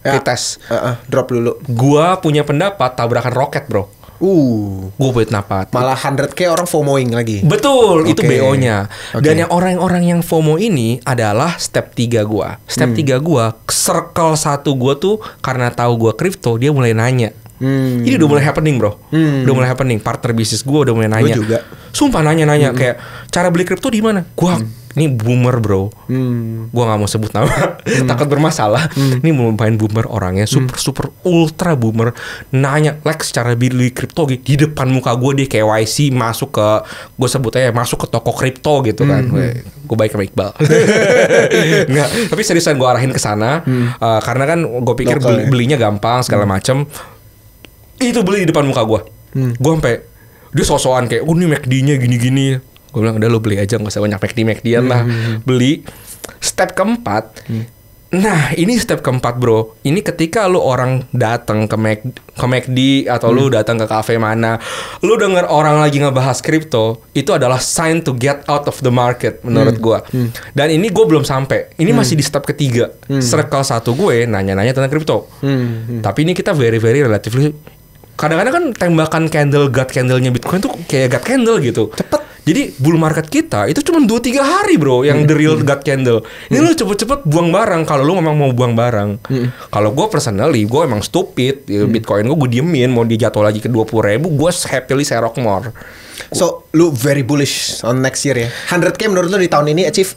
ya, tes, drop dulu. Gua punya pendapat tabrakan roket, bro. Gue punya pendapat. Malah 100K orang FOMOing lagi. Betul, itu BO-nya. Dan yang orang-orang yang FOMO ini adalah step 3 gua. Step 3 gua, circle 1 gua tuh karena tahu gua kripto, dia mulai nanya. Ini udah mulai happening, bro. Udah mulai happening. Partner bisnis gue udah mulai nanya. Gue juga. Sumpah nanya kayak cara beli kripto di mana? Gua ini boomer, bro. Gua nggak mau sebut nama. Takut bermasalah. Ini mau main boomer orangnya, super ultra boomer. Nanya Lex cara beli kripto di depan muka gue, dia KYC masuk ke, gue sebut aja masuk ke toko kripto gitu kan. Gue baik sama Iqbal. Nggak, tapi seriusan gue arahin ke sana karena kan gue pikir belinya gampang segala macem. Itu beli di depan muka gue. Gue sampai dia sosokan kayak, ini MACD-nya gini-gini. Gue bilang, udah lo beli aja, gak usah banyak MACD-an lah. Beli. Step keempat. Nah, ini step keempat, bro. Ini ketika lo orang datang ke MACD atau lo datang ke cafe mana, lo denger orang lagi ngebahas kripto, itu adalah sign to get out of the market menurut gue. Dan ini gue belum sampai. Ini masih di step ketiga. Circle 1 gue nanya-nanya tentang kripto. Tapi ini kita very relatively Kadang-kadang kan tembakan God candle-nya Bitcoin tuh kayak God candle gitu. Cepet. Jadi bull market kita itu cuma 2-3 hari bro yang the real God candle. Ini lu cepet-cepet buang barang kalau lu memang mau buang barang. Kalau gue personally, gue emang stupid. Bitcoin gue diemin, mau dijatuh lagi ke 20.000, gue happily serok more. So, lu very bullish on next year ya. 100K menurut lu di tahun ini achieve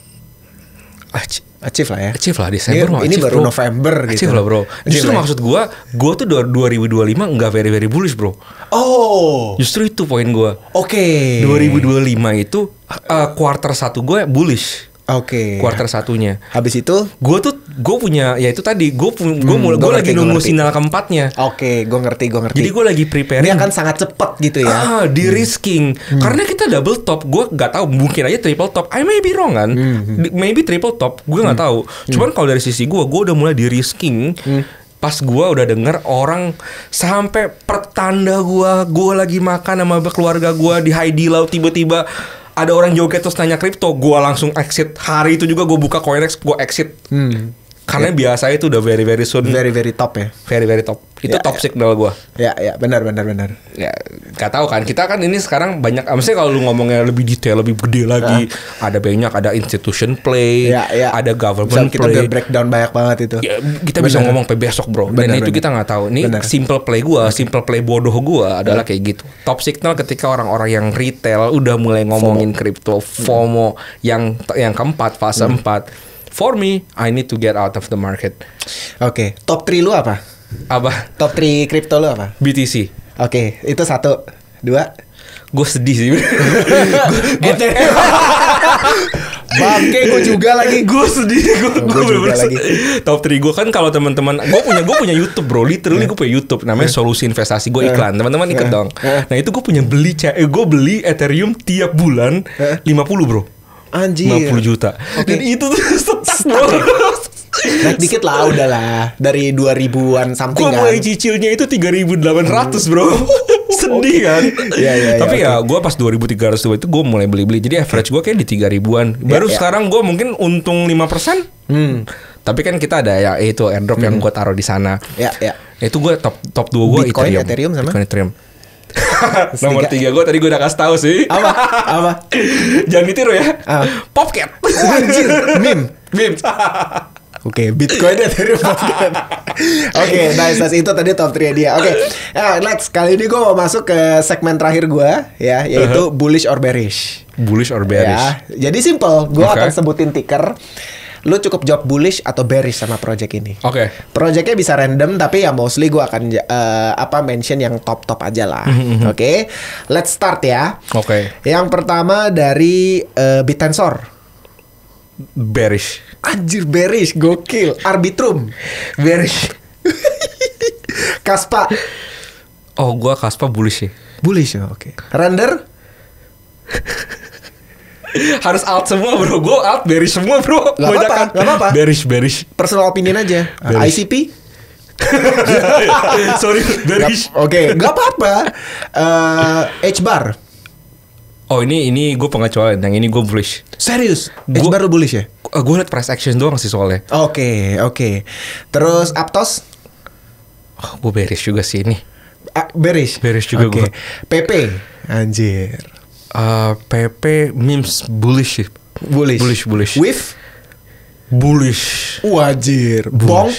lah ya. Achieve lah Desember Ini baru bro. November gitu. Achieve lah bro. Justru Achieve maksud gue tuh 2025 nggak very bullish bro. Oh. Justru itu poin gue. Oke. 2025 itu quarter 1 gue bullish. Oke. Quarter satunya. Habis itu gue punya ya itu tadi gue lagi nunggu sinyal keempatnya. Oke, gue ngerti. Jadi gue lagi preparing. Ini akan sangat cepat gitu ya. Di risking. Karena kita double top, gue nggak tahu, mungkin aja triple top. I may be wrong kan. Maybe triple top, gue nggak tahu. Cuman kalau dari sisi gue udah mulai di risking. Pas gue udah denger orang sampai pertanda gue lagi makan sama keluarga gue di Haidilao, tiba-tiba ada orang joget terus nanya kripto, gue langsung exit. Hari itu juga gue buka CoinEx, gue exit. Karena biasa itu udah very soon. Very top ya. Very top. Itu top signal gue. Ya, benar. Ya, gak tahu kan. Kita kan ini sekarang banyak. Maksudnya kalau lu ngomongnya lebih detail, lebih gede lagi, ada banyak, ada institution play, ada government kita play. Kita breakdown banyak banget itu. Ya, kita bisa ngomong sampai besok bro. Dan itu kita nggak tahu. Ini simple play gue, simple play bodoh gue adalah kayak gitu. Top signal ketika orang-orang yang retail udah mulai ngomongin kripto, FOMO, yang keempat, fase 4. For me, I need to get out of the market. Oke, top 3 lu apa? Top 3 kripto lu apa? BTC. Oke, itu 1, 2. Gue sedih sih. Bangke, gue juga lagi. Gue sedih. Gue juga lagi. Top 3 gue kan kalau teman-teman, gue punya YouTube bro. Literally gue punya YouTube. Namanya Solusi Investasi. Gue iklan. Teman-teman ikut dong. Nah itu gue punya gue beli Ethereum tiap bulan 50 bro. Anjir. 50 juta. Dan itu tuh stuck bro. Naik dikit lah, udahlah. Dari 2000-an something kan. Gue mulai cicilnya itu 3.800 bro. Sedih kan. Tapi ya gue pas 2.300 itu gue mulai beli-beli. Jadi average gue kayak di 3.000-an. Baru sekarang gue mungkin untung 5%. Tapi kan kita ada ya itu airdrop yang gue taruh di sana. Itu gue top 2 gue Ethereum sama Ethereum. Nomor 3 gue tadi gue udah kasih tahu sih. Apa? Jangan ditiru ya. Popcat. Anjir, meme. Oke, Bitcoin Ethereum Popcat. Oke, nice. Itu tadi top 3 dia. Oke, next. Kali ini gue mau masuk ke segmen terakhir gue ya, yaitu bullish or bearish. Bullish or bearish. Ya, jadi simple. Gue akan sebutin ticker. Lu cukup jawab bullish atau bearish sama project ini. Oke. Projectnya bisa random, tapi ya mostly gue akan mention yang top aja lah. Oke. Let's start ya. Oke. Yang pertama dari Bittensor. Bearish. Anjir, bearish, gokil. Arbitrum. Bearish. Kaspa. Oh, gue Kaspa bullish sih. Bullish ya, oke. Render. Harus alt semua bro. Gue alt bearish semua bro. Gak apa-apa. Bearish. Personal opinion aja. ICP. Sorry, bearish. Oke, gak apa-apa. H-bar. Oh ini gue pengecualian. Yang ini gue bullish. Serius? H-bar lu bullish ya? Gue liat price action doang sih soalnya. Oke. Terus Aptos? Oh, gue bearish juga sih ini. Bearish juga gue. PP. Anjir. PP memes bullish. Bullish. Wif. Bullish. Wajir. Bonk.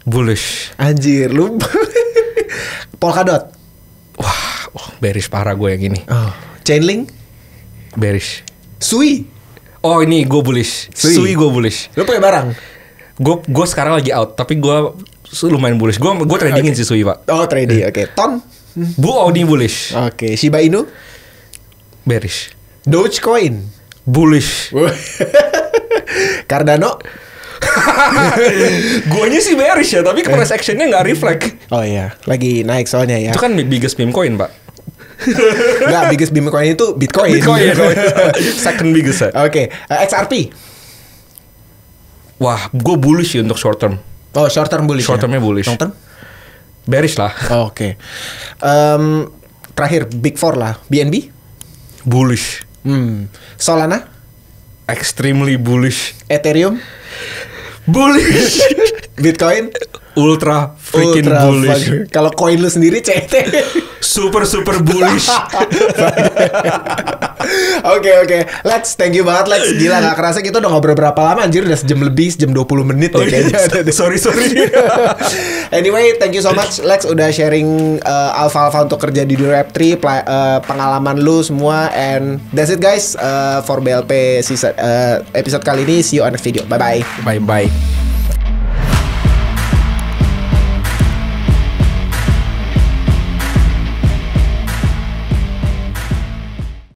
Bullish. Anjir lu. Polkadot. Wah, bearish parah gue yang ini. Chainlink. Bearish. Sui. Oh ini gue bullish. Sui gue bullish. Lu punya barang? Gue sekarang lagi out, tapi gue lumayan bullish. Gue tradingin si Sui pak. Oh trading, oke. Ton. Bu Audi bullish. Oke. Shiba Inu. Bearish. Dogecoin. Bullish. Cardano. Guanya sih bearish ya, tapi price actionnya nggak reflect. Oh iya, lagi naik soalnya ya. Itu kan biggest meme coin pak. Nggak, biggest meme coin itu Bitcoin. Second biggest ya. Oke. XRP. Wah, gue bullish sih untuk short term. Oh, short term bullish. Short termnya bullish. Long term? Bearish lah. Oke. Terakhir Big Four lah. BNB? Bullish. Solana? Extremely bullish. Ethereum? Bullish. Bitcoin? ultra freaking Ultra bullish. Kalau koin lu sendiri CT. Super bullish. Oke. Lex, thank you banget Lex. Gila gak kerasa kita udah ngobrol berapa lama anjir. Udah sejam lebih, sejam 20 menit deh kayaknya. Sorry. Anyway, thank you so much Lex udah sharing alpha-alpha untuk kerja di Web3, pengalaman lu semua. And that's it guys for BLP season, episode kali ini. See you on next video. Bye-bye. Bye.